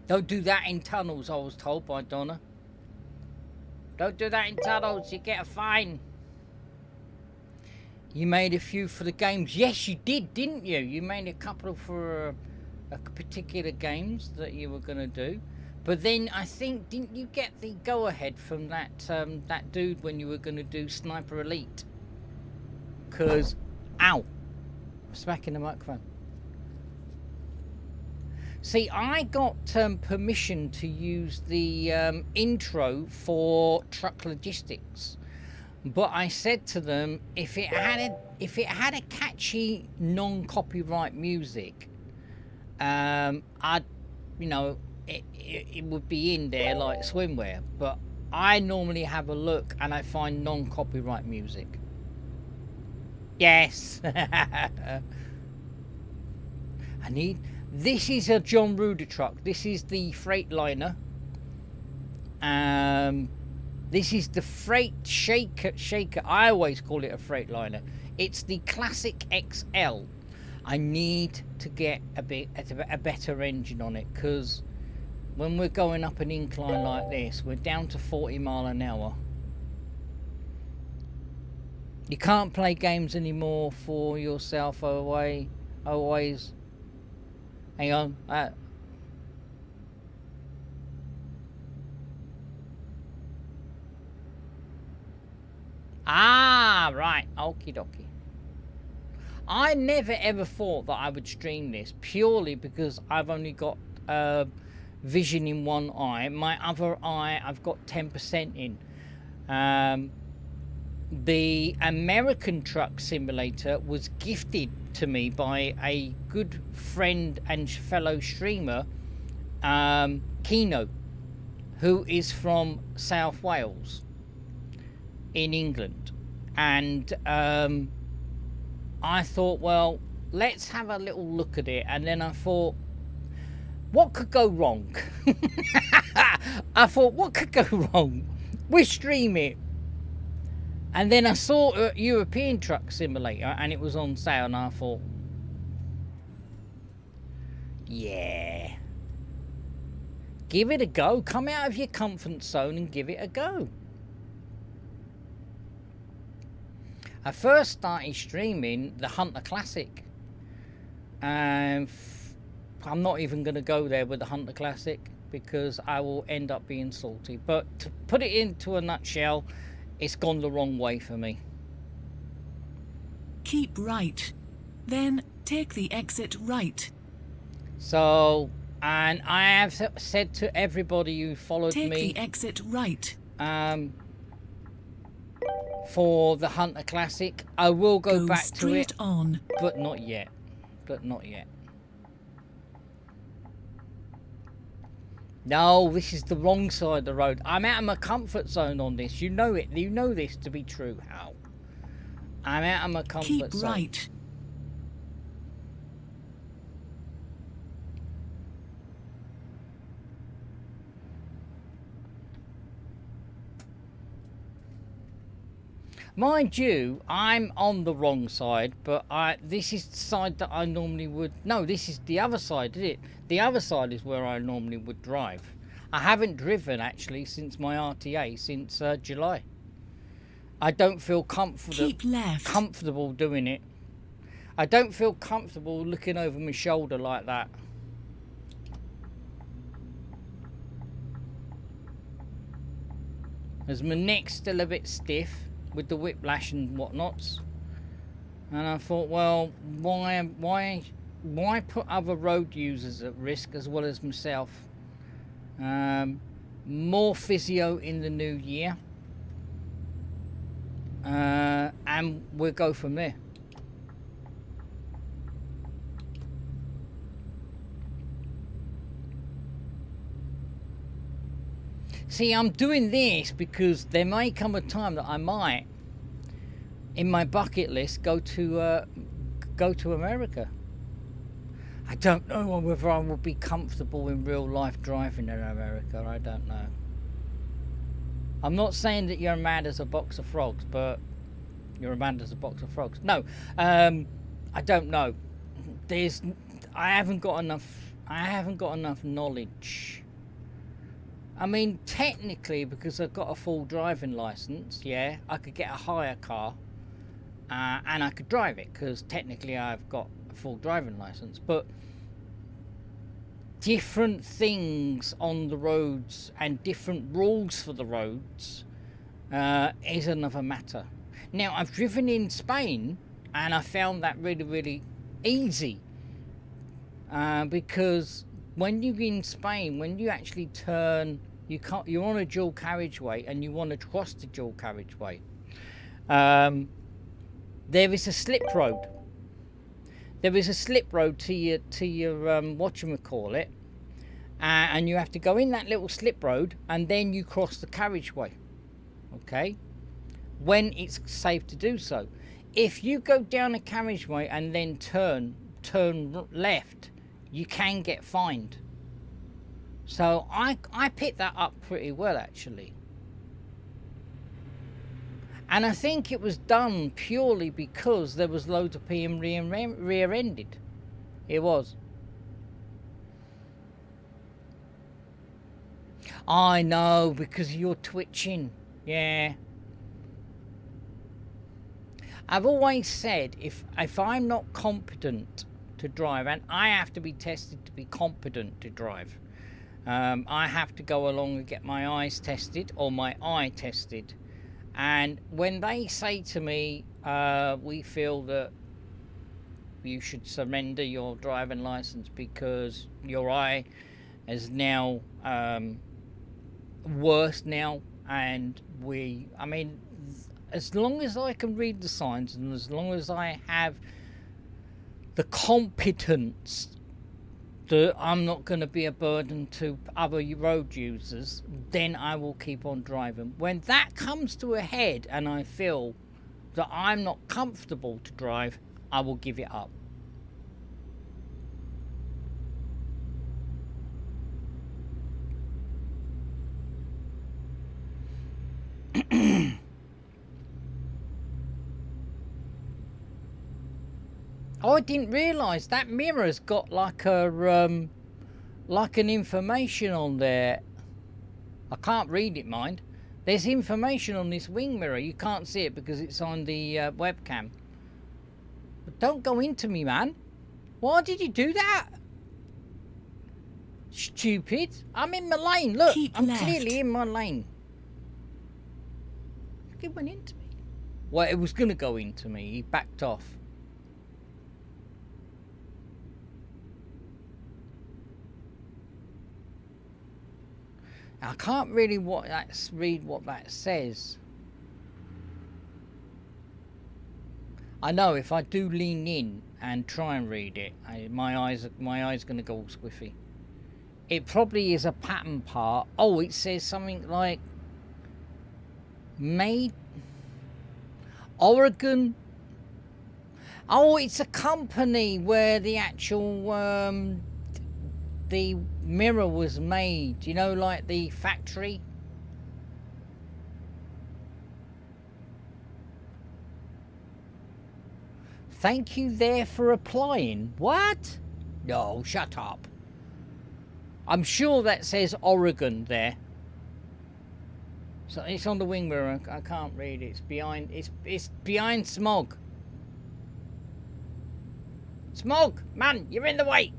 Don't do that in tunnels, I was told by Donna. Don't do that in tunnels, you get a fine. You made a few for the games. Yes, you did, didn't you? You made a couple for a particular games that you were going to do. But then I think, didn't you get the go-ahead from that dude when you were going to do Sniper Elite? Because, ow, smacking the microphone. See, I got permission to use the intro for Truck Logistics. But I said to them, if it had a catchy non-copyright music, I'd, you know, it would be in there like swimwear. But I normally have a look and I find non-copyright music. Yes. This is a John Ruder truck. This is the Freightliner. This is the Freight Shaker. I always call it a Freightliner. It's the Classic XL. I need to get a better engine on it, because when we're going up an incline like this, we're down to 40 mile an hour. You can't play games anymore for yourself always. Hang on. Ah, right. Okie dokie. I never ever thought that I would stream this purely because I've only got vision in one eye. My other eye, I've got 10% in. The American Truck Simulator was gifted to me by a good friend and fellow streamer, Keno, who is from South Wales in England. And I thought, well, let's have a little look at it. And then I thought, what could go wrong? I thought, what could go wrong? We stream it. And then I saw a European Truck Simulator and it was on sale, and I thought, yeah, give it a go. Come out of your comfort zone and give it a go. I first started streaming the Hunter Classic, and I'm not even going to go there with the Hunter Classic because I will end up being salty. But to put it into a nutshell, it's gone the wrong way for me. Keep right. Then take the exit right. So, and I have said to everybody who followed Take me, the exit right. for the Hunter Classic, I will go back to straight it, on. but not yet. But not yet. No, this is the wrong side of the road. I'm out of my comfort zone on this. You know it. You know this to be true, Hal. I'm out of my comfort Keep zone. right. Mind you, I'm on the wrong side, but this is the side that I normally would... No, this is the other side, is it? The other side is where I normally would drive. I haven't driven, actually, since my RTA, since July. I don't feel Keep left. comfortable doing it. I don't feel comfortable looking over my shoulder like that. As my neck's still a bit stiff with the whiplash and whatnots, and I thought, well, why put other road users at risk as well as myself? More physio in the new year, and we'll go from there. See, I'm doing this because there may come a time that I might, in my bucket list, go to America. I don't know whether I will be comfortable in real life driving in America. I don't know. I'm not saying that you're mad as a box of frogs, but you're mad as a box of frogs. No, I don't know. I haven't got enough knowledge. I mean, technically, because I've got a full driving license, yeah, I could get a hire car and I could drive it because technically I've got a full driving license. But different things on the roads and different rules for the roads is another matter. Now, I've driven in Spain and I found that really, really easy because when you're in Spain, when you actually turn... You're on a dual carriageway and you want to cross the dual carriageway. There is a slip road. There is a slip road to your whatchamacallit, and you have to go in that little slip road and then you cross the carriageway. Okay? When it's safe to do so. If you go down a carriageway and then turn left, you can get fined. So I picked that up pretty well, actually. And I think it was done purely because there was loads of PM rear-ended. It was. I know, because you're twitching. Yeah. I've always said, if I'm not competent to drive, and I have to be tested to be competent to drive, I have to go along and get my eyes tested or my eye tested, And when they say to me, we feel that you should surrender your driving license because your eye is now worse now, and I mean, as long as I can read the signs and as long as I have the competence that I'm not going to be a burden to other road users, then I will keep on driving. When that comes to a head and I feel that I'm not comfortable to drive, I will give it up. Oh, I didn't realise that mirror's got like a like an information on there. I can't read it, mind. There's information on this wing mirror. You can't see it because it's on the webcam. But don't go into me, man. Why did you do that? Stupid. I'm in my lane. Look, Keep I'm left. clearly in my lane. It went into me. Well, it was going to go into me. He backed off. I can't really read what that says. I know if I do lean in and try and read it, my eyes going to go all squiffy. It probably is a pattern part. Oh, it says something like made Oregon. Oh, it's a company where the actual the mirror was made, you know, like the factory. Thank you there for applying. What? No, shut up. I'm sure that says Oregon there. So it's on the wing mirror. I can't read it. It's behind Smog. Smog, man, you're in the way.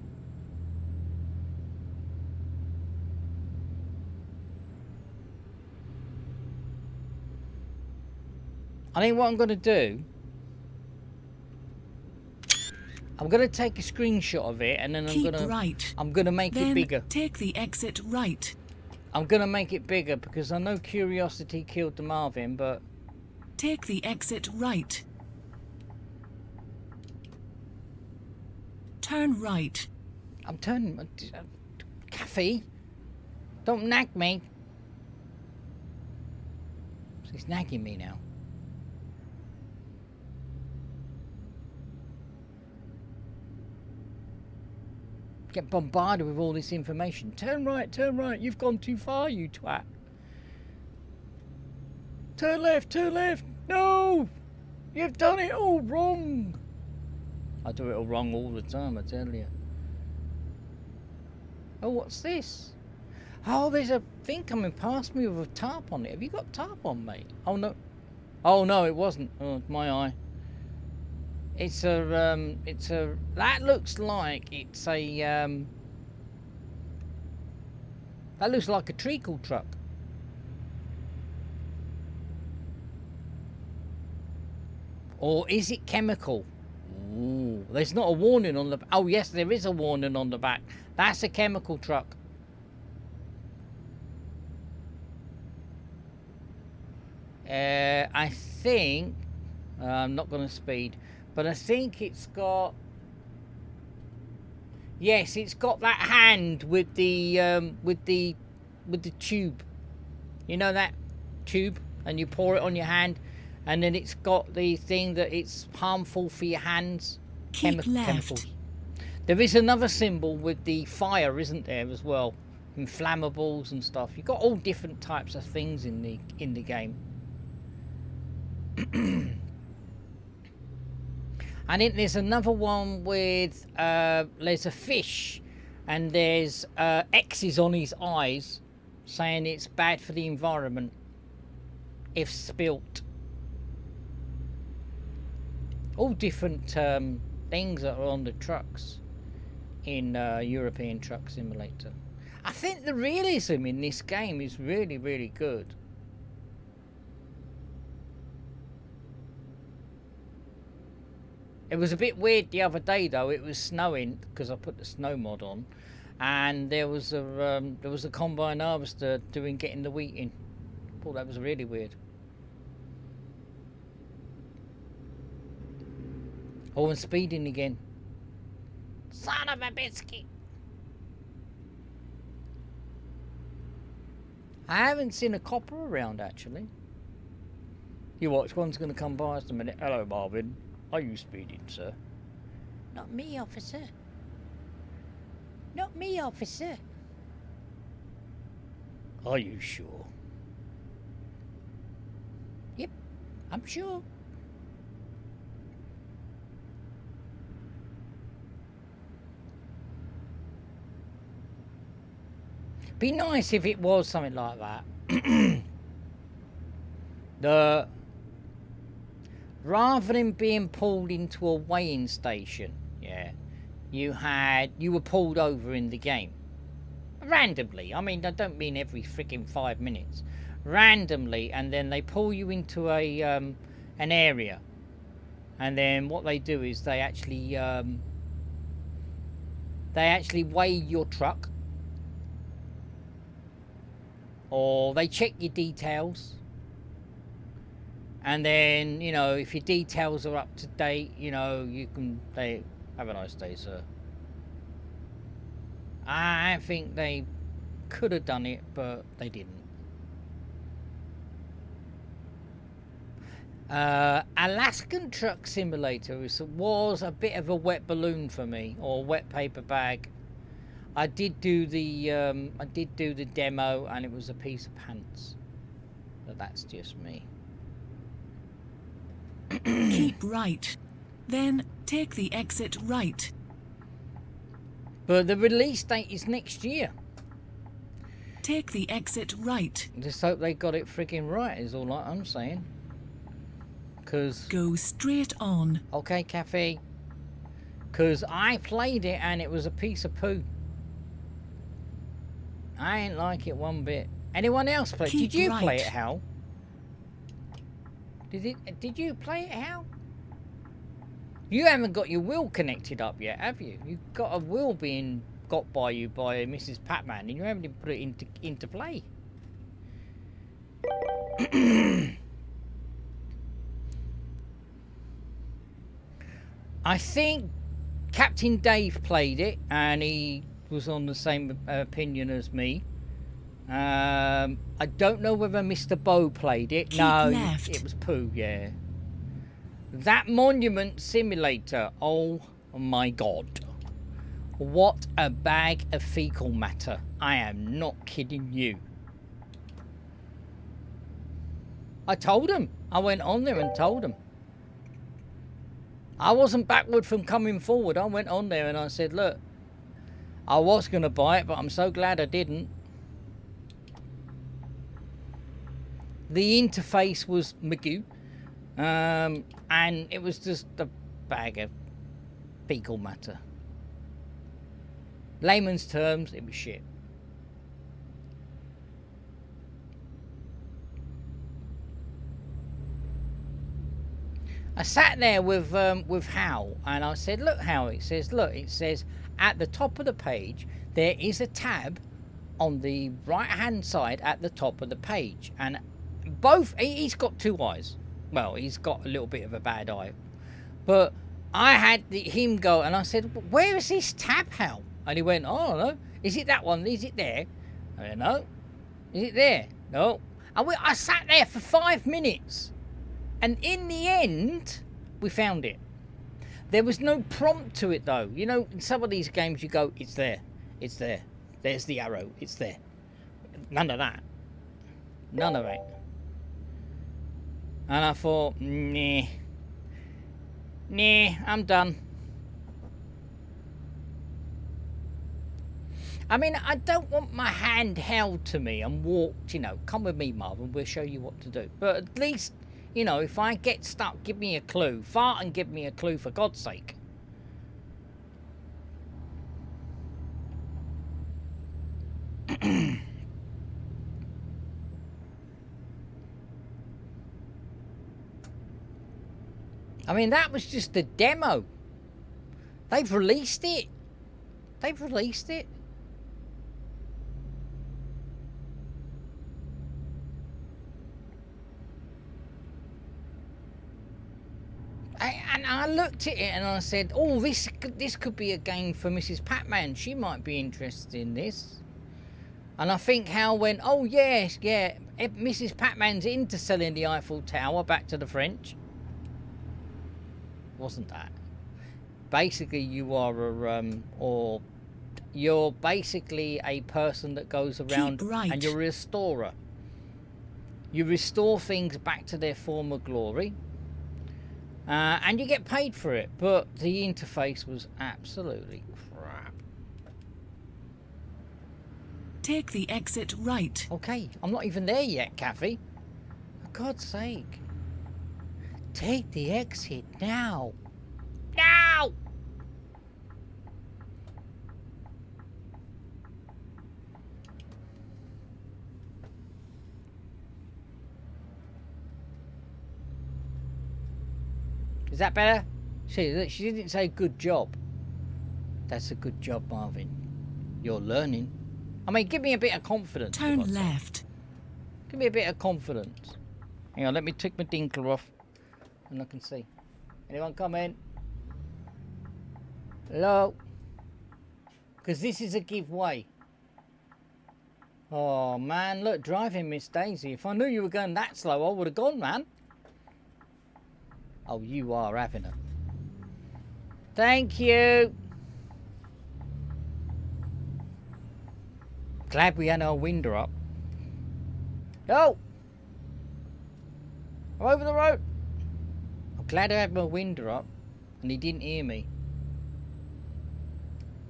I think what I'm going to do, I'm going to take a screenshot of it and then Keep right. I'm going to make Then it bigger. take the exit right. I'm going to make it bigger because I know curiosity killed the Marvin, but Take the exit right. Turn right. I'm turning. Kathy, don't nag me. He's nagging me now. Get bombarded with all this information. Turn right, you've gone too far, you twat. Turn left, no! You've done it all wrong. I do it all wrong all the time, I tell you. Oh, what's this? Oh, there's a thing coming past me with a tarp on it. Have you got tarp on, mate? Oh, no. Oh, no, it wasn't. Oh, it's my eye. It's a, that looks like it's a, that looks like a treacle truck. Or is it chemical? Ooh, there's not a warning on the, oh yes, there is a warning on the back. That's a chemical truck. I think, I'm not going to speed, but I think it's got, yes, it's got that hand with the tube. You know that tube, and you pour it on your hand, and then it's got the thing that it's harmful for your hands. Keep left. Chemicals. There is another symbol with the fire, isn't there, as well? Inflammables and stuff. You've got all different types of things in the game. I think there's another one with there's a fish and there's X's on his eyes saying it's bad for the environment if spilt. All different things that are on the trucks in European Truck Simulator. I think the realism in this game is really, really good. It was a bit weird the other day though. It was snowing because I put the snow mod on, and there was a combine harvester getting the wheat in. Thought that was really weird. Oh, and speeding again. Son of a biscuit. I haven't seen a copper around actually. You watch, one's going to come by us in a minute. Hello, Marvin. Are you speeding, sir? Not me, officer. Not me, officer. Are you sure? Yep, I'm sure. Be nice if it was something like that. Rather than being pulled into a weighing station, yeah, you were pulled over in the game. Randomly. I mean, I don't mean every freaking 5 minutes. Randomly, and then they pull you into an area. And then what they do is they actually weigh your truck. Or they check your details, and then, you know, if your details are up to date, you know, they have a nice day, sir. I think they could have done it, but they didn't. Alaskan Truck Simulator was a bit of a wet balloon for me, or wet paper bag. I did do the demo, and it was a piece of pants. But that's just me. Keep right. Then take the exit right. But the release date is next year. Take the exit right. Just hope they got it frigging right, is all I'm saying. Because... Go straight on. Okay, Cafe. Because I played it, and it was a piece of poo. I ain't like it one bit. Anyone else play? Did you play it, Hal? Did you play it, Hal? You haven't got your wheel connected up yet, have you? You've got a wheel being got by you by Mrs. Patman, and you haven't even put it into play. I think Captain Dave played it, and he was on the same opinion as me. I don't know whether Mr. Bow played it. No, it was poo, yeah. That Monument Simulator, oh my god. What a bag of fecal matter. I am not kidding you. I told him. I went on there and told him. I wasn't backward from coming forward. I went on there and I said, look, I was going to buy it, but I'm so glad I didn't. The interface was Magoo, and it was just a bag of fecal matter. Layman's terms, it was shit. I sat there with Hal, and I said, look, Hal, it says at the top of the page, there is a tab on the right-hand side at the top of the page. And he's got two eyes. Well, he's got a little bit of a bad eye. But I had him go, and I said, where is this tab, Hal? And he went, oh, I don't know. Is it that one? Is it there? I don't know. Is it there? No. I sat there for 5 minutes. And in the end, we found it. There was no prompt to it, though. You know, in some of these games, you go, it's there. It's there. There's the arrow. It's there. None of that. None of it. And I thought, nah, I'm done. I mean, I don't want my hand held to me and walked, you know, come with me, Marvin, we'll show you what to do. But at least, you know, if I get stuck, give me a clue. Fart and give me a clue, for God's sake. I mean, that was just a demo. They've released it. They've released it. And I looked at it and I said, oh, this could be a game for Mrs. Pac-Man. She might be interested in this. And I think Hal went, oh, yes, yeah. Mrs. Pac-Man's into selling the Eiffel Tower back to the French. Wasn't that? Basically, you are you're basically a person that goes around Keep right. and you're a restorer. You restore things back to their former glory. And you get paid for it, but the interface was absolutely crap. Take the exit right. Okay, I'm not even there yet, Kathy. For God's sake. Take the exit now. Now! Is that better? She didn't say good job. That's a good job, Marvin. You're learning. I mean, give me a bit of confidence. for Turn God's sake. left. Give me a bit of confidence. Hang on, let me take my dinkler off. And I can see. Anyone come in? Hello? Because this is a giveaway. Oh, man. Look, driving Miss Daisy. If I knew you were going that slow, I would have gone, man. Oh, you are having it. Thank you. Glad we had our window up. Oh! I'm over the road. I'm glad I had my window up and he didn't hear me.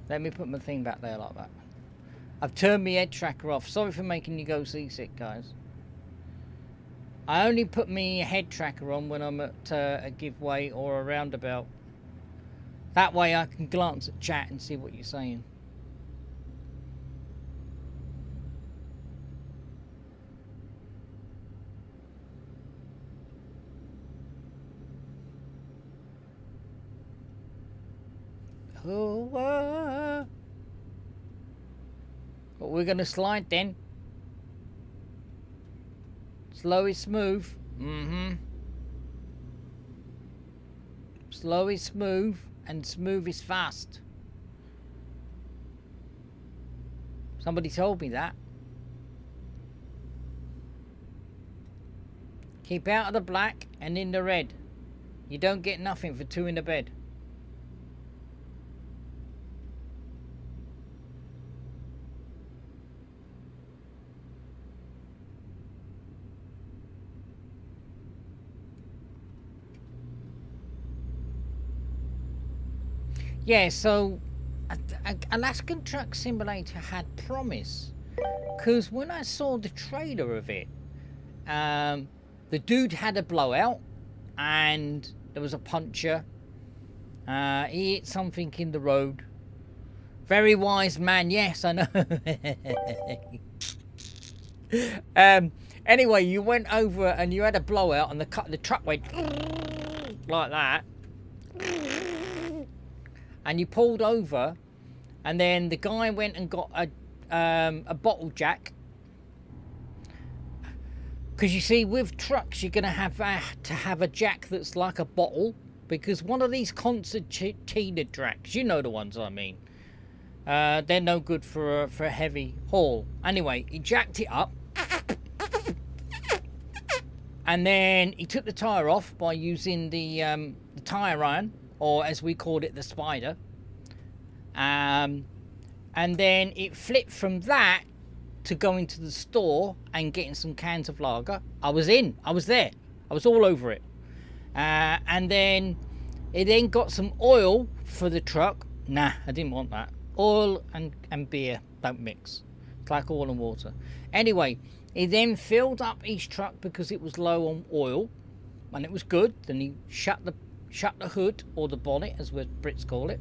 Let me put my thing back there like that. I've turned my head tracker off. Sorry for making you go seasick, guys. I only put my head tracker on when I'm at a giveaway or a roundabout. That way I can glance at chat and see what you're saying. Oh, but we're going to slide then. Slow is smooth. Slow is smooth and smooth is fast. Somebody told me that. Keep out of the black and in the red. You don't get nothing for two in the bed. Yeah, so Alaskan Truck Simulator had promise, because when I saw the trailer of it, the dude had a blowout and there was a puncture. He hit something in the road. Very wise man, yes, I know. Anyway, you went over and you had a blowout and the truck went like that. And you pulled over, and then the guy went and got a bottle jack. Because you see, with trucks, you're going to have a jack that's like a bottle, because one of these concertina tracks, you know the ones I mean, they're no good for a heavy haul. Anyway, he jacked it up, and then he took the tyre off by using the tyre iron, or as we called it, the spider. And then it flipped from that to going to the store and getting some cans of lager. I was there. I was all over it. And then it then got some oil for the truck. Nah, I didn't want that. Oil and beer don't mix. It's like oil and water. Anyway, he then filled up his truck because it was low on oil, and it was good. Then he shut the hood, or the bonnet as we Brits call it,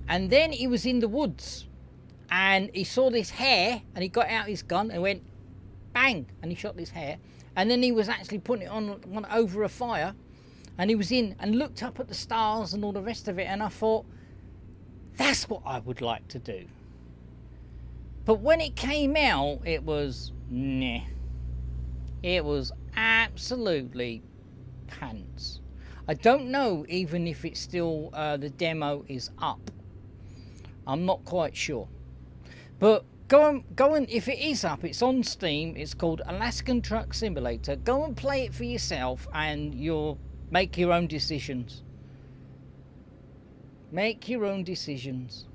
and then he was in the woods and he saw this hare and he got out his gun and went bang and he shot this hare, and then he was actually putting it on over a fire, And he was in and looked up at the stars and all the rest of it, and I thought, that's what I would like to do. But when it came out, it was nah. It was absolutely pants. I don't know even if it's still the demo is up. I'm not quite sure. But go and if it is up, it's on Steam. It's called Alaskan Truck Simulator. Go and play it for yourself, and you'll make your own decisions. Make your own decisions.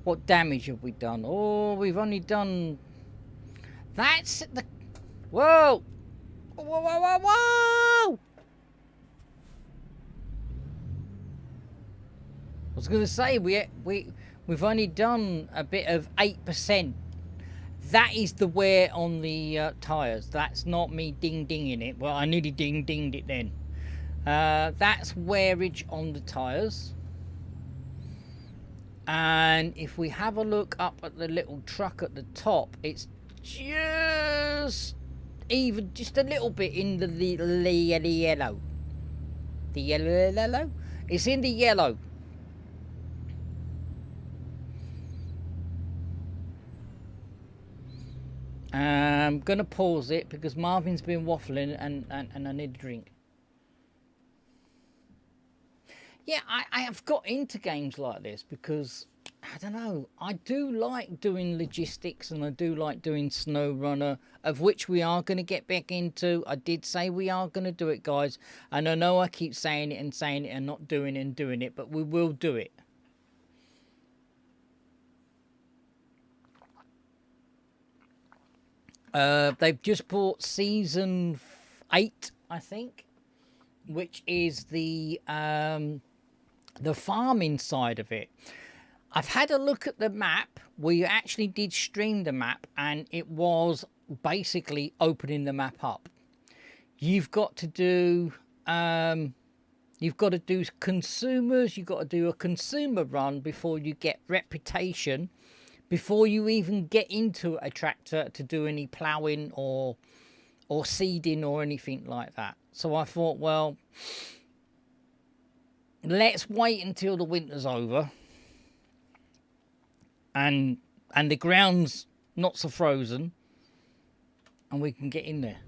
What damage have we done? Oh, we've only done... That's the... Whoa! Whoa, whoa, whoa, whoa! I was going to say, we've only done a bit of 8%. That is the wear on the tyres. That's not me ding-dinging it. Well, I nearly ding-dinged it then. That's wearage on the tyres. And if we have a look up at the little truck at the top, it's just even just a little bit in the yellow. The yellow? It's in the yellow. I'm going to pause it because Marvin's been waffling and I need a drink. Yeah, I have got into games like this because, I don't know, I do like doing logistics and I do like doing SnowRunner, of which we are going to get back into. I did say we are going to do it, guys. And I know I keep saying it and not doing it and doing it, but we will do it. They've just bought Season 8, I think, which is the farming side of it. I've had a look at the map. We actually did stream the map, and it was basically opening the map up. You've got to do consumers. You've got to do a consumer run before you get reputation, before you even get into a tractor to do any ploughing or seeding or anything like that. So I thought, well, let's wait until the winter's over and the ground's not so frozen and we can get in there.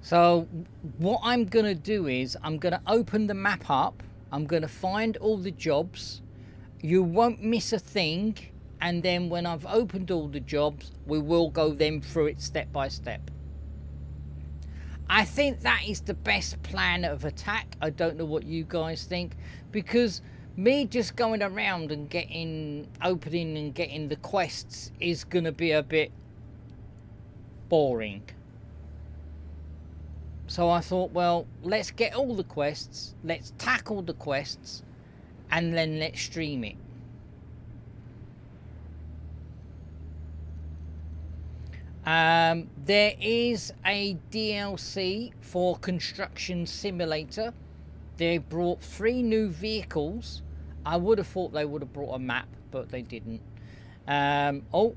So what I'm going to do is I'm going to open the map up. I'm going to find all the jobs. You won't miss a thing. And then when I've opened all the jobs, we will go them through it step by step. I think that is the best plan of attack. I don't know what you guys think. Because me just going around and opening and getting the quests is going to be a bit boring. So I thought, well, let's get all the quests, let's tackle the quests, and then let's stream it. There is a DLC for Construction Simulator. They brought 3 new vehicles. I would have thought they would have brought a map, but they didn't. Oh,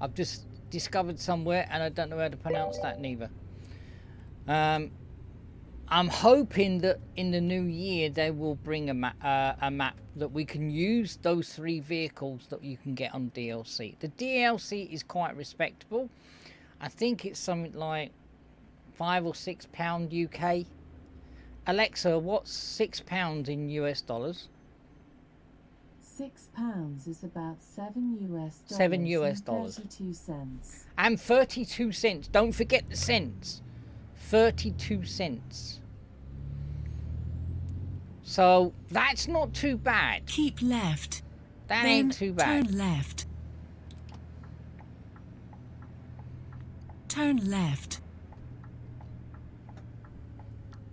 I've just discovered somewhere, and I don't know how to pronounce that neither. I'm hoping that in the new year they will bring a map that we can use those 3 vehicles that you can get on DLC. The DLC is quite respectable. I think it's something like £5 or £6 UK. Alexa, what's £6 in US dollars? £6 is about $7 US. $7 US. 32 cents. And 32 cents. Don't forget the cents. 32 cents. So that's not too bad. Keep left. That Then ain't too bad. turn left. Turn left.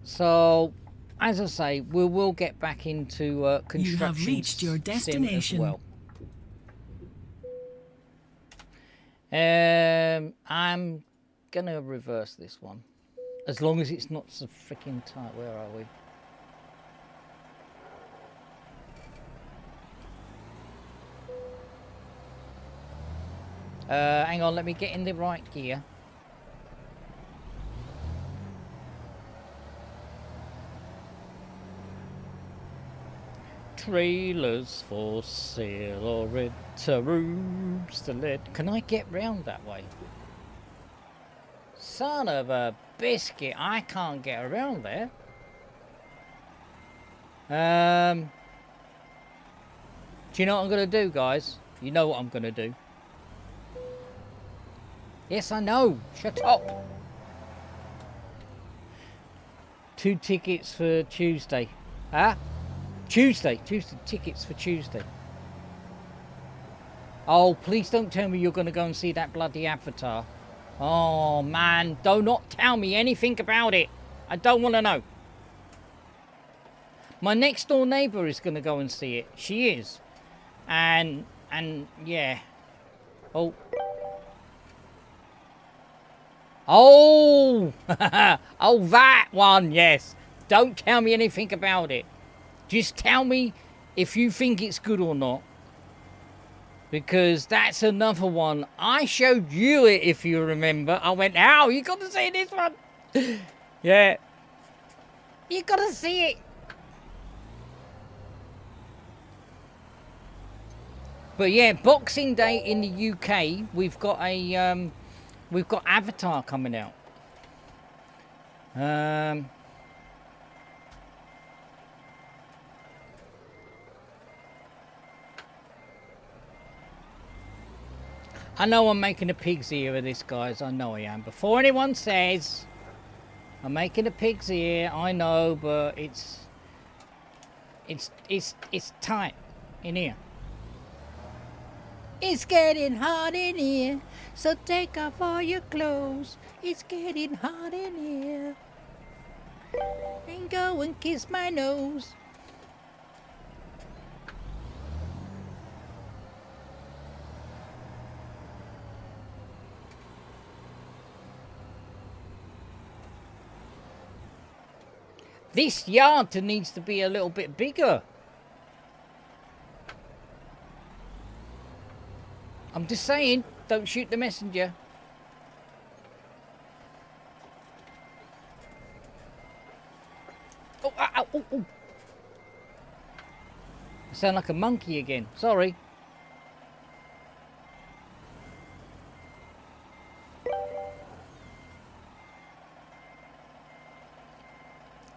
So, as I say, we will get back into construction. You have reached your destination. Sim as well. I'm gonna reverse this one, as long as it's not so freaking tight. Where are we? Hang on, let me get in the right gear. Trailers for sale or rent rooms to let. Can I get round that way? Son of a biscuit, I can't get around there. Do you know what I'm going to do, guys? You know what I'm going to do. Yes, I know. Shut up. 2 tickets for Tuesday. Huh? Tuesday tickets for Tuesday. Oh, please don't tell me you're going to go and see that bloody Avatar. Oh, man. Do not tell me anything about it. I don't want to know. My next door neighbour is going to go and see it. She is. And yeah. Oh. Oh. Oh, that one, yes. Don't tell me anything about it. Just tell me if you think it's good or not. Because that's another one. I showed you it, if you remember. I went, "Ow, you got to see this one." Yeah. You got to see it. But yeah, Boxing Day in the UK, we've got Avatar coming out. I know I'm making a pig's ear of this, guys. I know I am. Before anyone says I'm making a pig's ear, I know, but it's tight in here. It's getting hot in here, so take off all your clothes. It's getting hot in here. And go and kiss my nose. This yard needs to be a little bit bigger. I'm just saying, don't shoot the messenger. Oh, ow, ow, oh, oh. I sound like a monkey again. Sorry.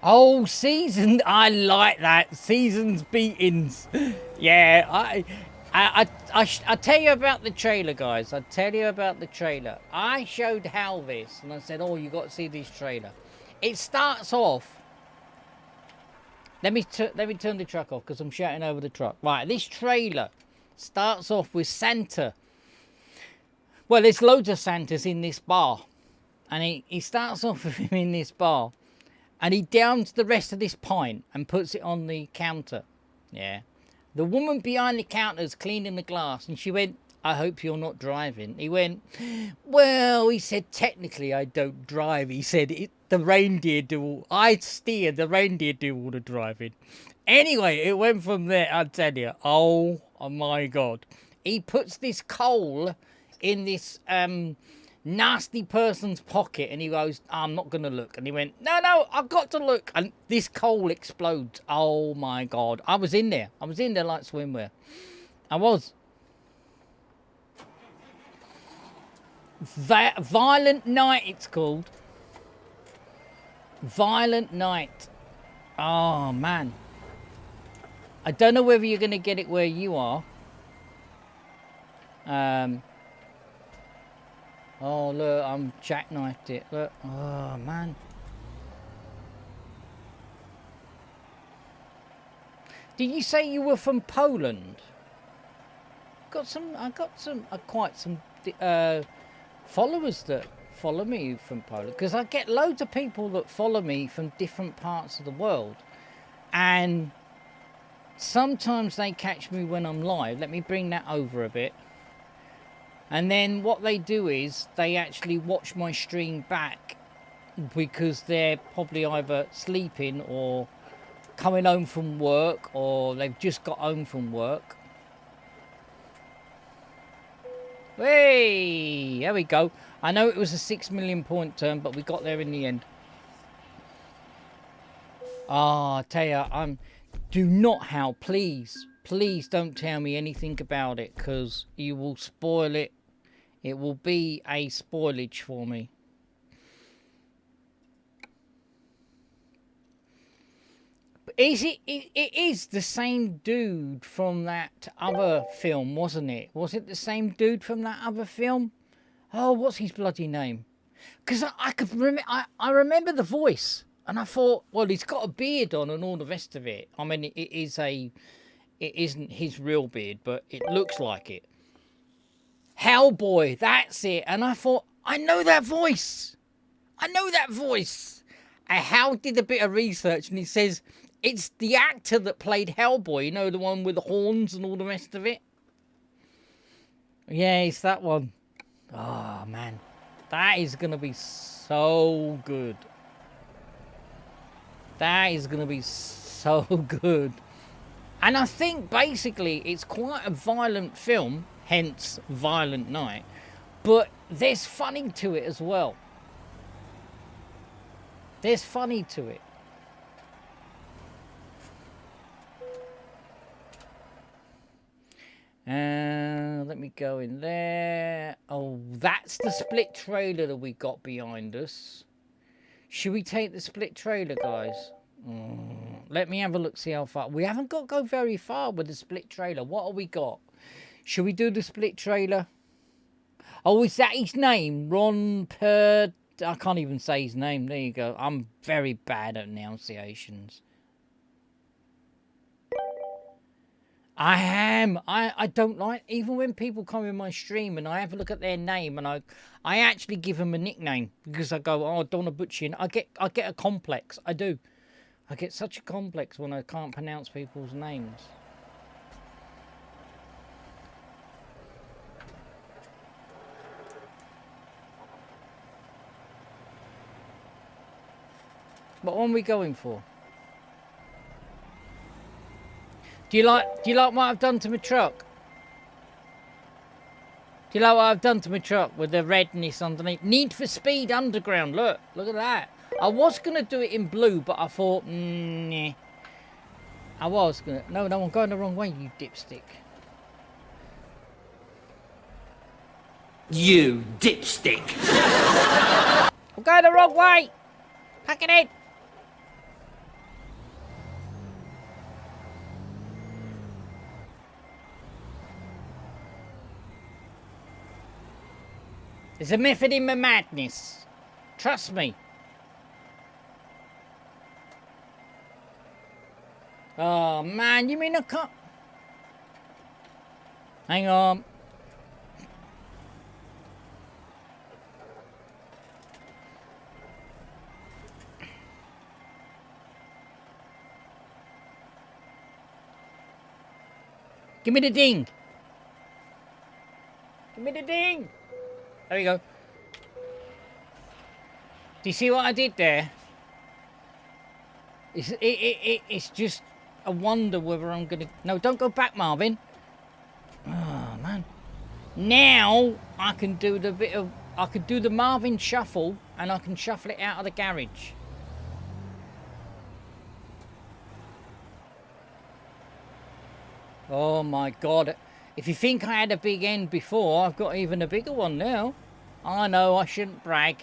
Oh, seasoned. I like that. Seasons beatings. Yeah, I tell you about the trailer, guys. I tell you about the trailer. I showed Hal this, and I said, "Oh, you got to see this trailer." It starts off. Let me turn the truck off because I'm shouting over the truck. Right, this trailer starts off with Santa. Well, there's loads of Santas in this bar, and he starts off with him in this bar, and he downs the rest of this pint and puts it on the counter. Yeah. The woman behind the counter is cleaning the glass, and she went, "I hope you're not driving." He went, "Well," he said, "technically I don't drive." He said, "The reindeer do. I steer, the reindeer do all the driving." Anyway, it went from there, I tell you. Oh my God. He puts this coal in this nasty person's pocket, and he goes, "I'm not going to look." And he went, no, I've got to look. And this coal explodes. Oh my God. I was in there like swimwear. I was. Violent Night, it's called. Violent Night. Oh man. I don't know whether you're going to get it where you are. Oh, look, I'm jackknifed it. Look. Oh, man. Did you say you were from Poland? I got quite some followers that follow me from Poland. Because I get loads of people that follow me from different parts of the world. And sometimes they catch me when I'm live. Let me bring that over a bit. And then what they do is they actually watch my stream back because they're probably either sleeping or coming home from work, or they've just got home from work. Hey, there we go. I know it was a 6 million point turn, but we got there in the end. Ah, I tell you, do not howl, please. Please don't tell me anything about it, because you will spoil it. It will be a spoilage for me. It is the same dude from that other film, wasn't it? Was it the same dude from that other film? Oh, what's his bloody name? Because I remember the voice, and I thought, well, he's got a beard on and all the rest of it. I mean, it isn't his real beard, but it looks like it. Hellboy, that's it. And I thought, I know that voice. I know that voice. And Hal did a bit of research, and he says, it's the actor that played Hellboy, you know, the one with the horns and all the rest of it. Yeah, it's that one. Oh, man. That is going to be so good. That is going to be so good. And I think, basically, it's quite a violent film, hence Violent Night. But there's funny to it as well. There's funny to it. Let me go in there. Oh, that's the split trailer that we got behind us. Should we take the split trailer, guys? Let me have a look, see how far. We haven't got to go very far with the split trailer. What have we got? Should we do the split trailer? Oh, is that his name? Ron Perd... I can't even say his name. There you go. I'm very bad at enunciations. I am. I don't like, even when people come in my stream and I have a look at their name and I actually give them a nickname because I go, oh, I don't want to butcher you. I get a complex. I do. I get such a complex when I can't pronounce people's names. What one are we going for? Do you like what I've done to my truck? Do you like what I've done to my truck with the redness underneath? Need for Speed Underground. Look at that. I was gonna do it in blue, but I thought, nah. I was gonna. No, I'm going the wrong way, you dipstick. You dipstick. I'm going the wrong way. Pack it in. There's a method in my madness. Trust me. Oh, man, you mean I can't... Hang on. Give me the ding. Give me the ding. There we go. Do you see what I did there? It's just a wonder whether I'm gonna... No, don't go back, Marvin. Oh, man. Now I can do the bit of... I could do the Marvin shuffle and I can shuffle it out of the garage. Oh, my God. If you think I had a big end before, I've got even a bigger one now. I know, I shouldn't brag.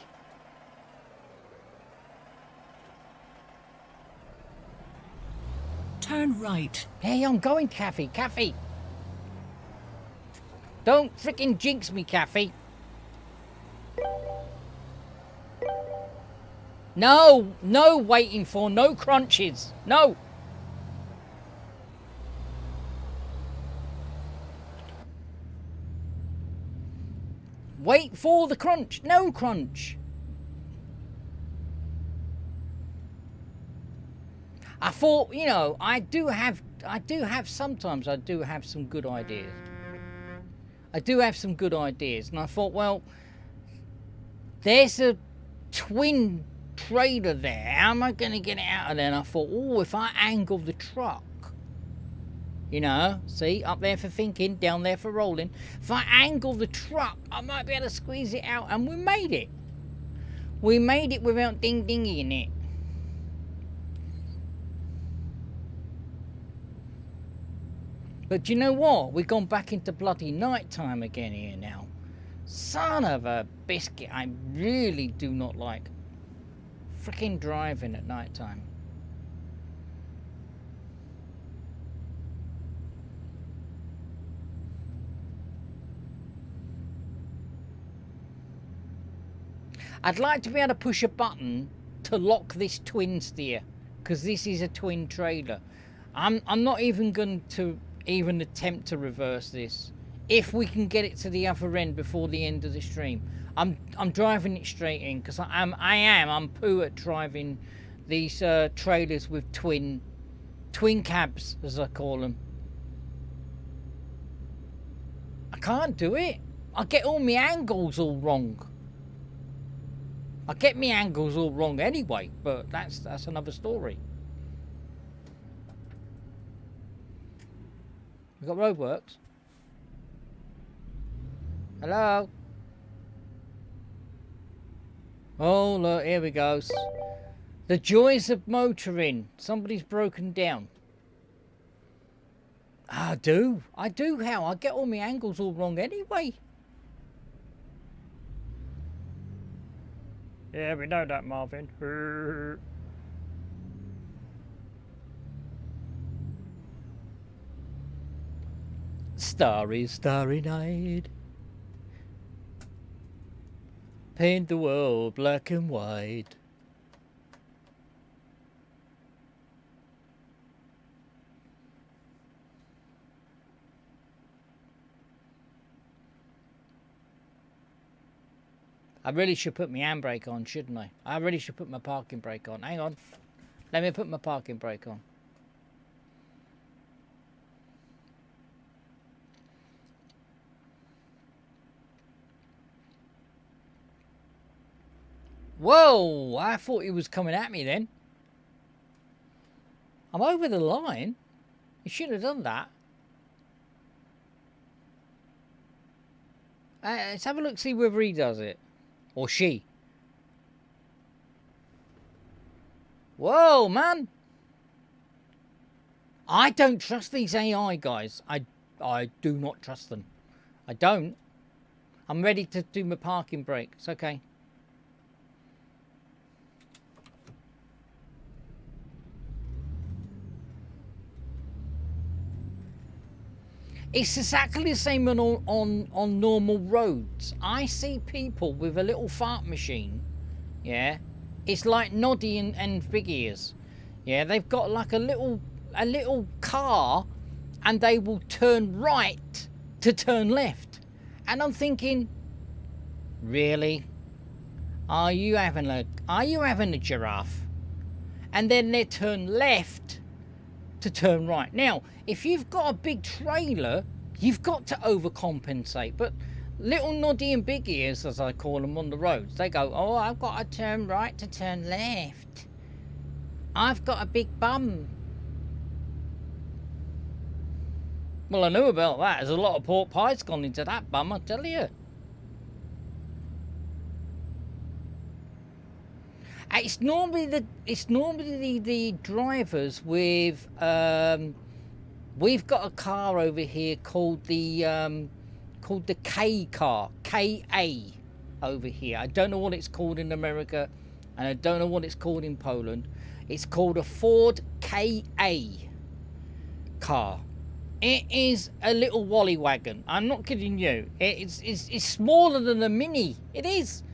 Turn right. Hey, I'm going, Kathy. Kathy. Don't freaking jinx me, Kathy. No, no waiting for, no crunches. No. Wait for the crunch. No crunch. I thought, you know, I do have sometimes I do have some good ideas. I do have some good ideas. And I thought, well, there's a twin trailer there. How am I going to get it out of there? And I thought, oh, if I angle the truck You know, see, up there for thinking, down there for rolling. If I angle the truck, I might be able to squeeze it out, and we made it. We made it without ding-dinging in it. But do you know what? We've gone back into bloody night time again here now. Son of a biscuit, I really do not like freaking driving at night time. I'd like to be able to push a button to lock this twin steer, because this is a twin trailer. I'm not even going to even attempt to reverse this. If we can get it to the other end before the end of the stream, I'm driving it straight in, because I'm poo at driving these trailers with twin cabs, as I call them. I can't do it. I get all my angles all wrong. I get my angles all wrong anyway, but that's another story. We've got roadworks. Hello? Oh, look, here we go. The joys of motoring. Somebody's broken down. I do how? I get all my angles all wrong anyway. Yeah, we know that, Marvin. Starry, starry night. Paint the world black and white. I really should put my handbrake on, shouldn't I? I really should put my parking brake on. Hang on. Let me put my parking brake on. Whoa! I thought he was coming at me then. I'm over the line. You shouldn't have done that. Let's have a look, see whether he does it. Or she. Whoa, man. I don't trust these AI guys. I do not trust them. I don't. I'm ready to do my parking brake. It's okay. It's exactly the same on normal roads. I see people with a little fart machine, yeah. It's like Noddy and Big Ears, yeah. They've got like a little car, and they will turn right to turn left, and I'm thinking, really, are you having a giraffe? And then they turn left to turn right. Now, if you've got a big trailer, you've got to overcompensate. But little Noddy and Big Ears, as I call them on the roads, they go, oh, I've got to turn right to turn left. I've got a big bum. Well, I knew about that. There's a lot of pork pies gone into that bum, I tell you. It's normally the drivers with we've got a car over here called the K car, KA over here. I don't know what it's called in America, and I don't know what it's called in Poland. It's called a Ford KA car. It is a little wally wagon. I'm not kidding you. It's smaller than a Mini. It is.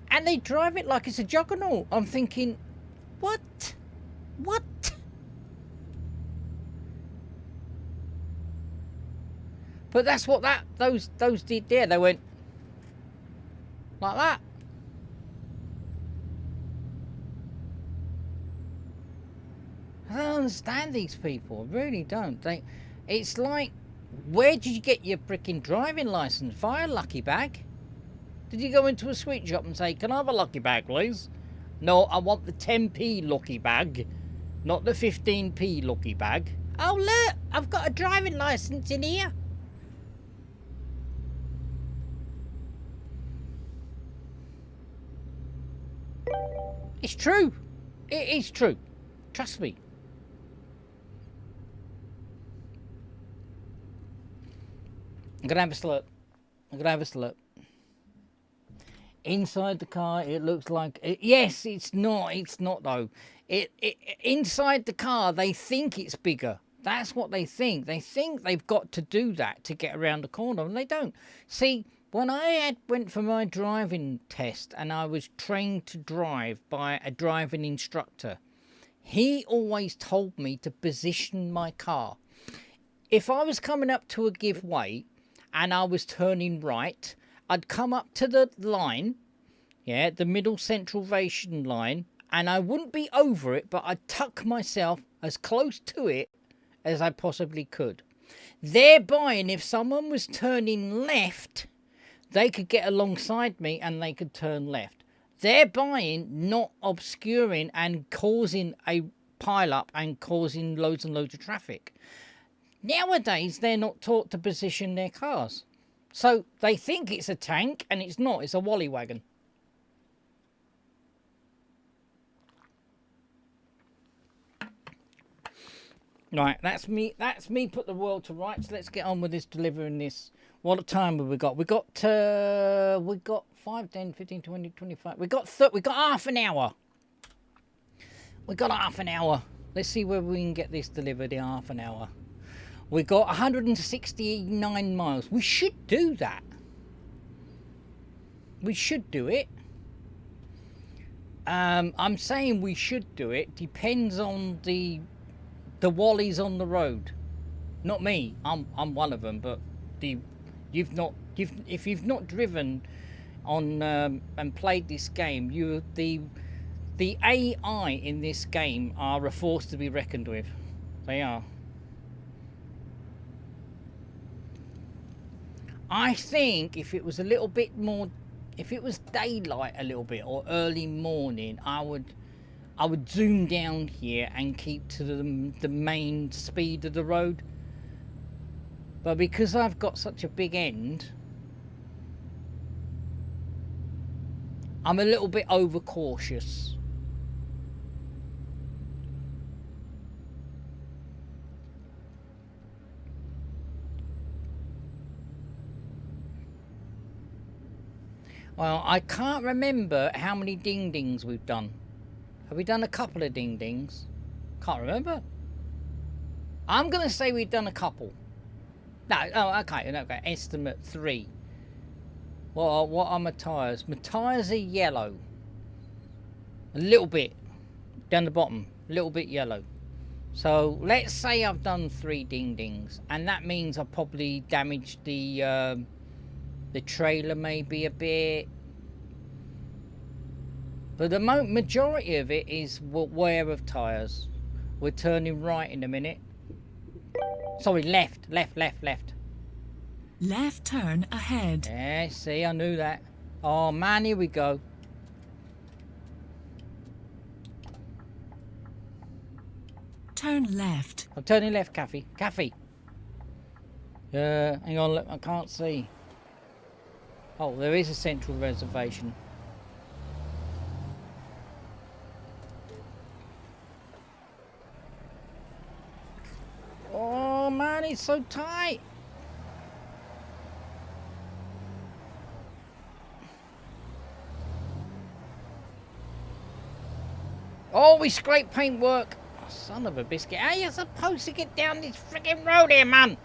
And they drive it like it's a juggernaut. I'm thinking, what? What? But that's what those did there. They went like that. I don't understand these people. I really don't. It's like, where did you get your freaking driving license? Via Lucky Bag? Did you go into a sweet shop and say, can I have a Lucky Bag, please? No, I want the 10p Lucky Bag, not the 15p Lucky Bag. Oh look, I've got a driving license in here. It's true. It is true. Trust me. I'm gonna have a slurp. I'm gonna have a slurp. Inside the car, it looks like yes. It's not. It's not though. It inside the car, they think it's bigger. That's what they think. They think they've got to do that to get around the corner, and they don't. See, when I went for my driving test and I was trained to drive by a driving instructor, he always told me to position my car. If I was coming up to a give way and I was turning right, I'd come up to the line, yeah, the middle centralization line, and I wouldn't be over it, but I'd tuck myself as close to it as I possibly could. Thereby, and if someone was turning left, they could get alongside me and they could turn left. Thereby, not obscuring and causing a pile-up and causing loads and loads of traffic. Nowadays, they're not taught to position their cars. So they think it's a tank, and it's not. It's a Wally wagon. Right, that's me put the world to rights. Let's get on with this, delivering this. What time have we got? We got 5, 10, 15, 20, 25. We got half an hour. We got half an hour. Let's see whether we can get this delivered in half an hour. We got 169 miles. We should do that. We should do it. I'm saying we should do it. Depends on the Wallies on the road. Not me. I'm one of them. But if you've not driven on and played this game, the AI in this game are a force to be reckoned with. They are. I think if it was a little bit more, if it was daylight a little bit or early morning, I would zoom down here and keep to the main speed of the road. But because I've got such a big end, I'm a little bit overcautious. Well, I can't remember how many ding-dings we've done. Have we done a couple of ding-dings? Can't remember. I'm going to say we've done a couple. No, oh, okay, estimate 3. What are my tyres? My tyres are yellow. A little bit. Down the bottom. A little bit yellow. So, let's say I've done 3 ding-dings. And that means I've probably damaged the trailer maybe a bit, but the majority of it is wear of tyres. We're turning right in a minute. Sorry, left. Left turn ahead. Yeah, see, I knew that. Oh man, here we go. Turn left. I'm turning left, Kathy. Hang on, look, I can't see. Oh, there is a central reservation. Oh man, it's so tight. Oh, we scraped paintwork. Oh, son of a biscuit. How are you supposed to get down this freaking road here, man?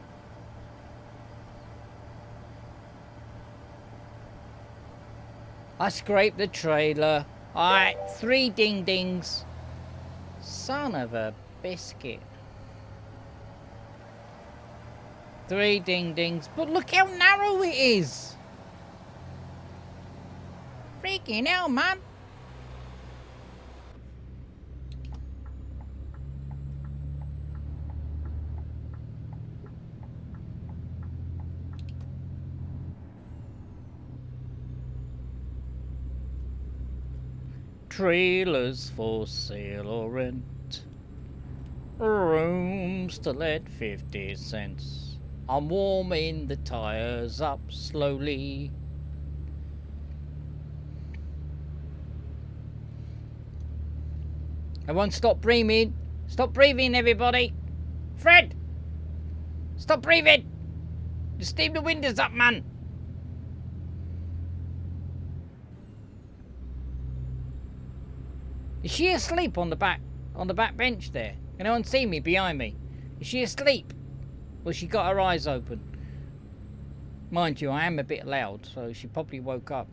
I scraped the trailer. Alright, 3 ding-dings. Son of a biscuit. 3 ding-dings. But look how narrow it is. Freaking hell, man. Trailers for sale or rent. Room still at 50 cents. I'm warming the tires up slowly. Everyone stop breathing. Stop breathing, everybody. Fred! Stop breathing! Just steam the windows up, man. Is she asleep on the back bench there? Can anyone see me behind me? Is she asleep? Or she got her eyes open? Mind you, I am a bit loud, so she probably woke up.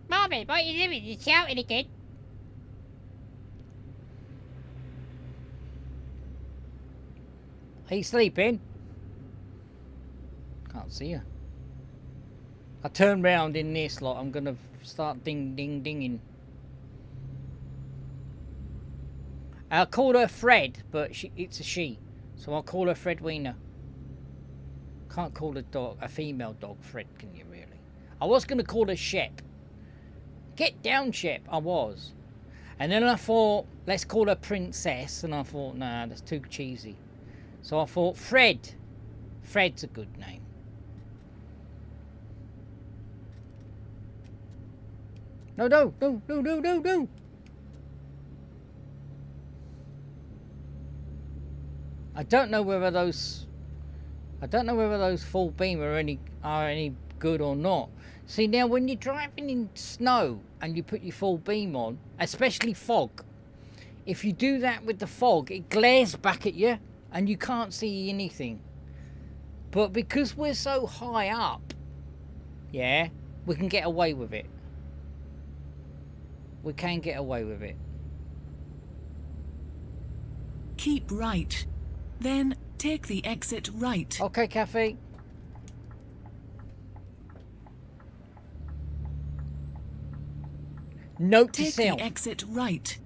Marvin, what are you doing? You're shouting again. Are you sleeping? Can't see her. I turn round in this lot. I'm gonna start dinging. I'll call her Fred, but it's a she, so I'll call her Fred Wiener. Can't call a female dog Fred, can you really? I was gonna call her Shep. Get down, Shep. I was, and then I thought, let's call her Princess, and I thought, nah, that's too cheesy. So I thought Fred. Fred's a good name. No. I don't know whether those full beam are any good or not. See, now when you're driving in snow and you put your full beam on, especially fog, if you do that with the fog, it glares back at you and you can't see anything. But because we're so high up, yeah, we can get away with it. We can get away with it. Keep right. Then take the exit right. Okay, Kathy. Note to Take self. the exit right.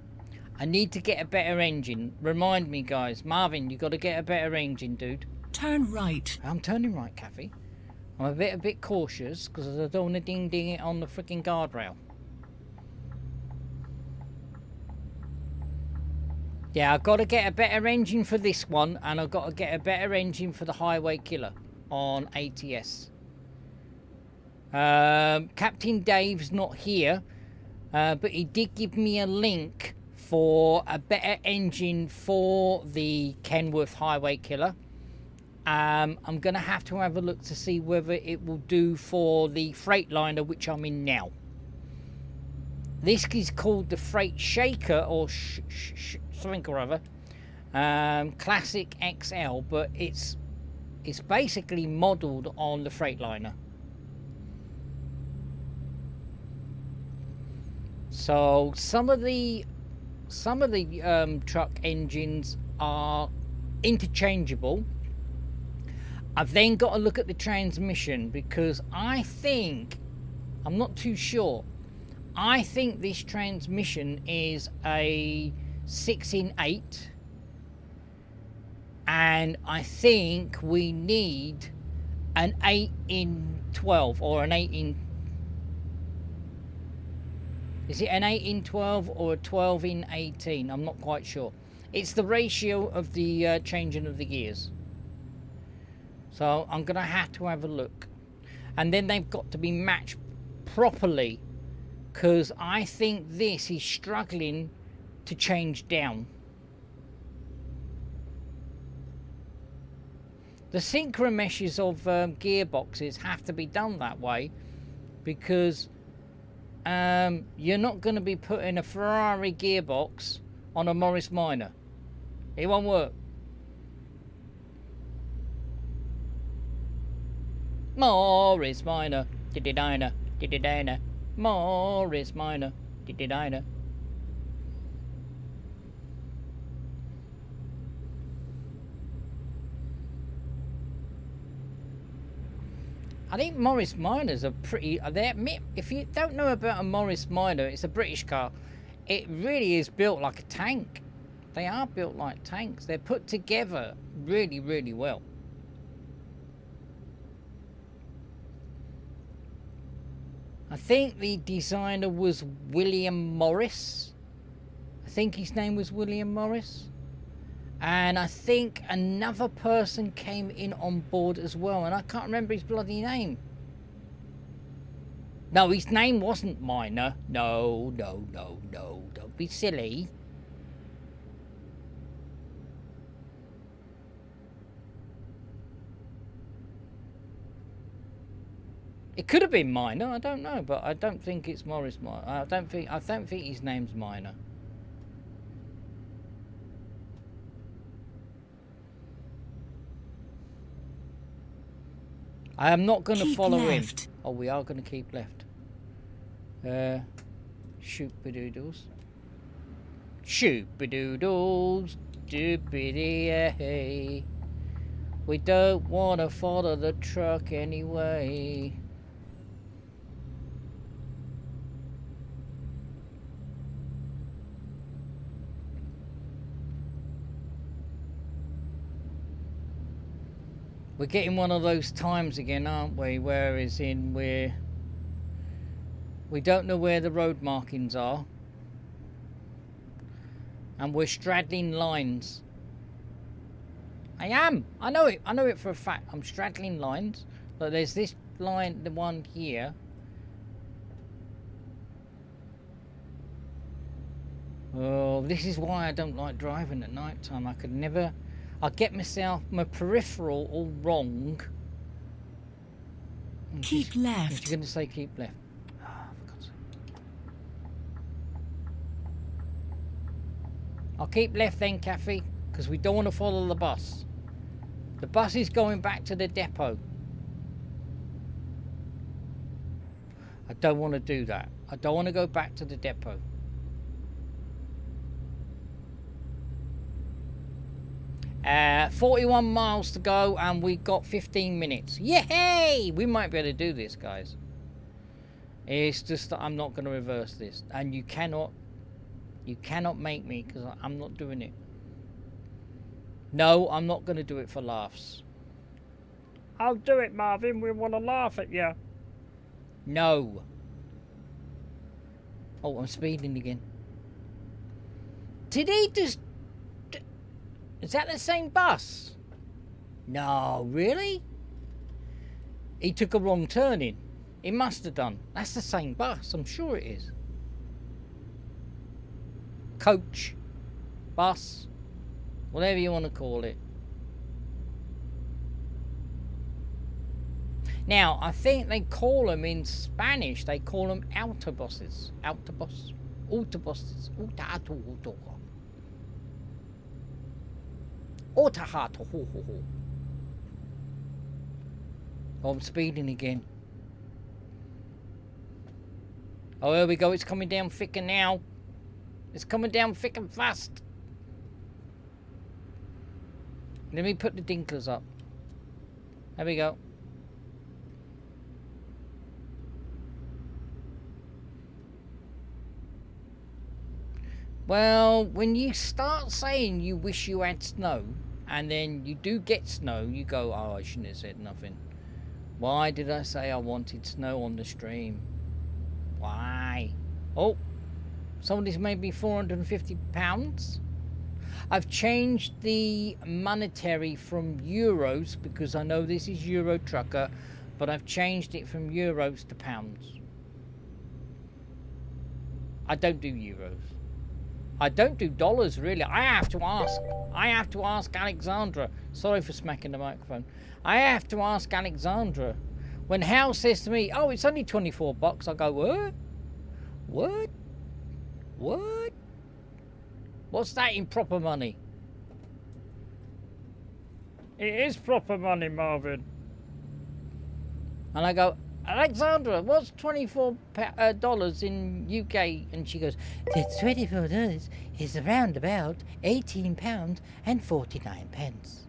I need to get a better engine. Remind me, guys. Marvin, you got to get a better engine, dude. Turn right. I'm turning right, Kathy. I'm a bit cautious because I don't want to ding it on the freaking guardrail. Yeah, I've got to get a better engine for this one, and I've got to get a better engine for the Highway Killer on ATS. Captain Dave's not here, but he did give me a link for a better engine for the Kenworth Highway Killer. I'm going to have a look to see whether it will do for the Freightliner, which I'm in now. This is called the Freight Shaker, or something or other. Classic XL, but it's basically modelled on the Freightliner. So some of the truck engines are interchangeable. I've then got to look at the transmission, because I'm not too sure. I think this transmission is a 6-in-8, and I think we need an 8-in-12 or an 8-in. Is it an 8-in-12 or a 12-in-18? I'm not quite sure. It's the ratio of the changing of the gears. So I'm going to have a look. And then they've got to be matched properly, because I think this is struggling to change down. The synchro meshes of gearboxes have to be done that way, because you're not going to be putting a Ferrari gearbox on a Morris Minor. It won't work. Morris Minor, did-did-diner, did-did-diner. Morris Minor, did-did-diner. I think Morris Minors are pretty. If you don't know about a Morris Minor, it's a British car. It really is built like a tank. They are built like tanks. They're put together really, really well. I think the designer was William Morris. I think his name was William Morris. And I think another person came in on board as well, and I can't remember his bloody name. No, his name wasn't Miner. No, don't be silly. It could have been Miner, I don't know, but I don't think it's Morris Miner. I don't think his name's Miner. I am not going to Keep follow left. him. Oh, we are going to keep left. Shoot-ba-doodles. Shoot-ba-doodles. Doopity-yay. We don't want to follow the truck anyway. We're getting one of those times again, aren't we? Where is in we don't know where the road markings are, and we're straddling lines. I know it for a fact. I'm straddling lines. But there's this line, the one here. Oh, this is why I don't like driving at night time. I could never. I get my peripheral all wrong. Keep left. She's going to say keep left. Oh, for God's sake. I'll keep left then, Kathy, because we don't want to follow the bus. The bus is going back to the depot. I don't want to do that. I don't want to go back to the depot. Uh, 41 miles to go, and we got 15 minutes. Yay! We might be able to do this, guys. It's just that I'm not going to reverse this, and you cannot make me, because I'm not doing it. No, I'm not going to do it for laughs. I'll do it, Marvin. We want to laugh at you. No. Oh, I'm speeding again. Did he just... Is that the same bus? No, really? He took a wrong turn in. He must have done. That's the same bus. I'm sure it is. Coach. Bus. Whatever you want to call it. Now, I think they call them in Spanish, they call them autobuses. Autobus. Autobuses. Autobuses. Oh, I'm speeding again. Oh, here we go. It's coming down thicker now. It's coming down thick and fast. Let me put the dinklers up. There we go. Well, when you start saying you wish you had snow, and then you do get snow, you go, oh, I shouldn't have said nothing. Why did I say I wanted snow on the stream? Why? Oh, somebody's made me £450. I've changed the monetary from euros, because I know this is Euro Trucker, but I've changed it from euros to pounds. I don't do euros. I don't do dollars, really. I have to ask Alexandra. Sorry for smacking the microphone. I have to ask Alexandra. When Hal says to me, oh, it's only 24 bucks, I go, what? What? What? What's that in proper money? It is proper money, Marvin. And I go, Alexandra, what's $24 in UK? And she goes, the $24 is around about £18 and 49 pence.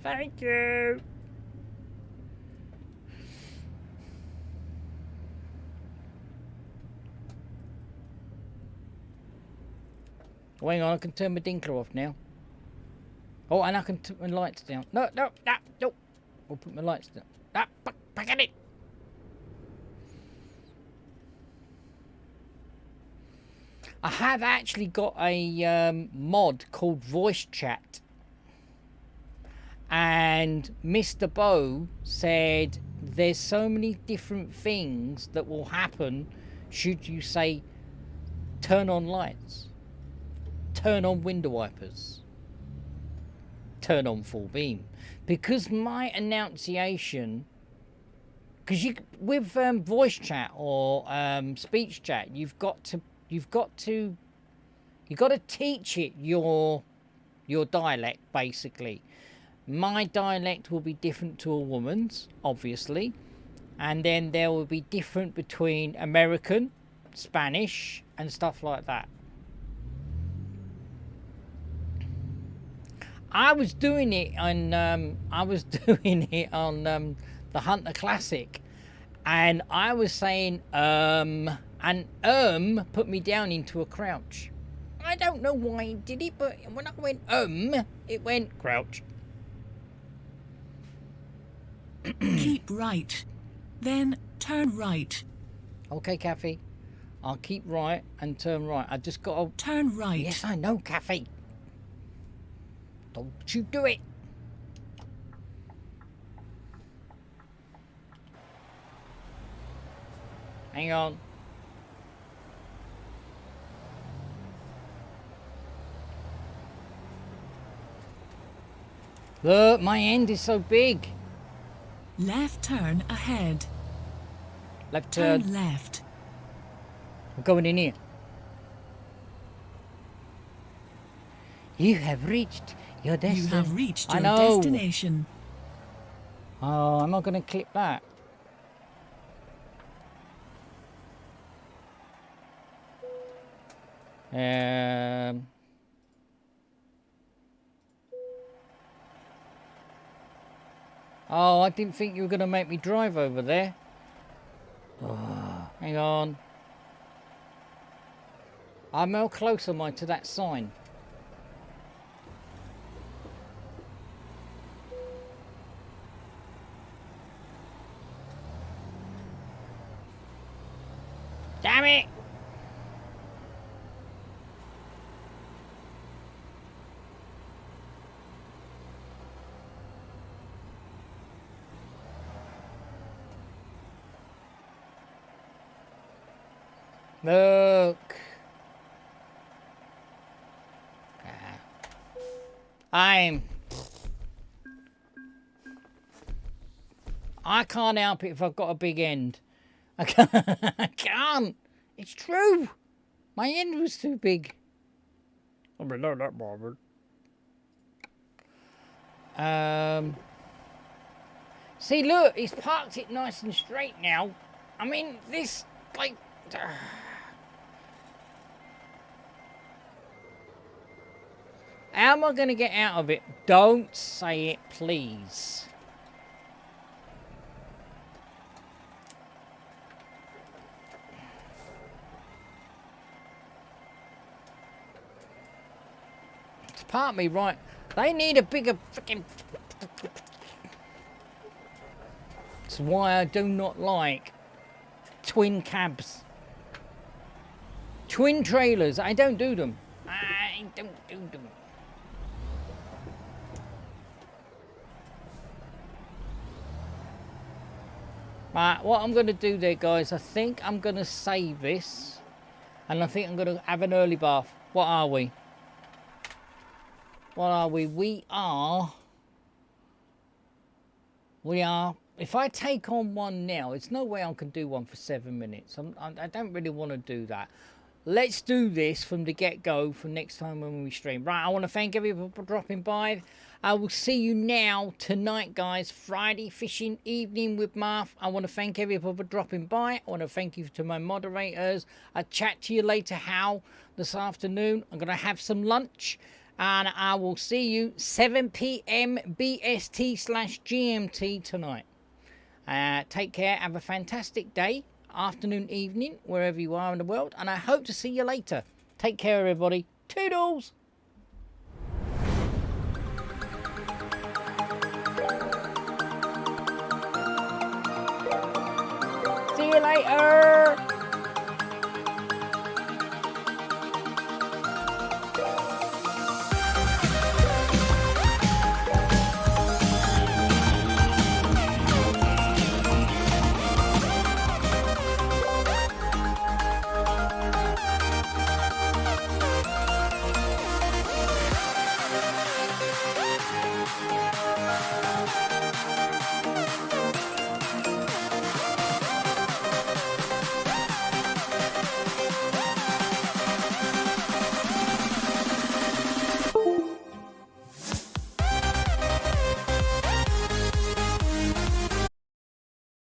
Thank you. Oh, hang on, I can turn my dinkler off now. Oh, and I can put my lights down. No. I'll put my lights down. Back at it. I have actually got a mod called Voice Chat And Mr. Bow said there's so many different things that will happen should you say turn on lights, turn on window wipers, turn on full beam. Because my enunciation, because you with voice chat or speech chat, you've got to teach it your dialect basically. My dialect will be different to a woman's, obviously, and then there will be different between American, Spanish, and stuff like that. I was doing it on the Hunter Classic, and I was saying and put me down into a crouch. I don't know why he did it, but when I went it went crouch. Keep right. Then turn right. Okay, Kathy. I'll keep right and turn right. I just got to... Turn right. Yes, I know, Kathy. Don't you do it. Hang on. Look, my end is so big. Left turn ahead. Left turn. Turn left. I'm going in here. You have reached your destination. You have reached I your know. destination. Oh, I'm not going to clip that. Oh, I didn't think you were going to make me drive over there. Oh, hang on. How close am I to that sign? Damn it! Look. I can't help it if I've got a big end. I can't. It's true. My end was too big. I mean, not that bothered. See, look, he's parked it nice and straight now. I mean, this, like... How am I going to get out of it? Don't say it, please. It's part of me, right? They need a bigger freaking... That's why I do not like twin cabs. Twin trailers, I don't do them. I don't do them. Right, what I'm going to do there, guys, I think I'm going to save this. And I think I'm going to have an early bath. What are we? What are we? We are... If I take on one now, it's no way I can do one for 7 minutes. I don't really want to do that. Let's do this from the get-go for next time when we stream. Right, I want to thank everyone for dropping by. I will see you now tonight, guys. Friday fishing evening with Marv. I want to thank everyone for dropping by. I want to thank you to my moderators. I'll chat to you later, Hal, this afternoon. I'm going to have some lunch. And I will see you 7 p.m. BST/GMT tonight. Take care. Have a fantastic day, afternoon, evening, wherever you are in the world. And I hope to see you later. Take care, everybody. Toodles! See you later!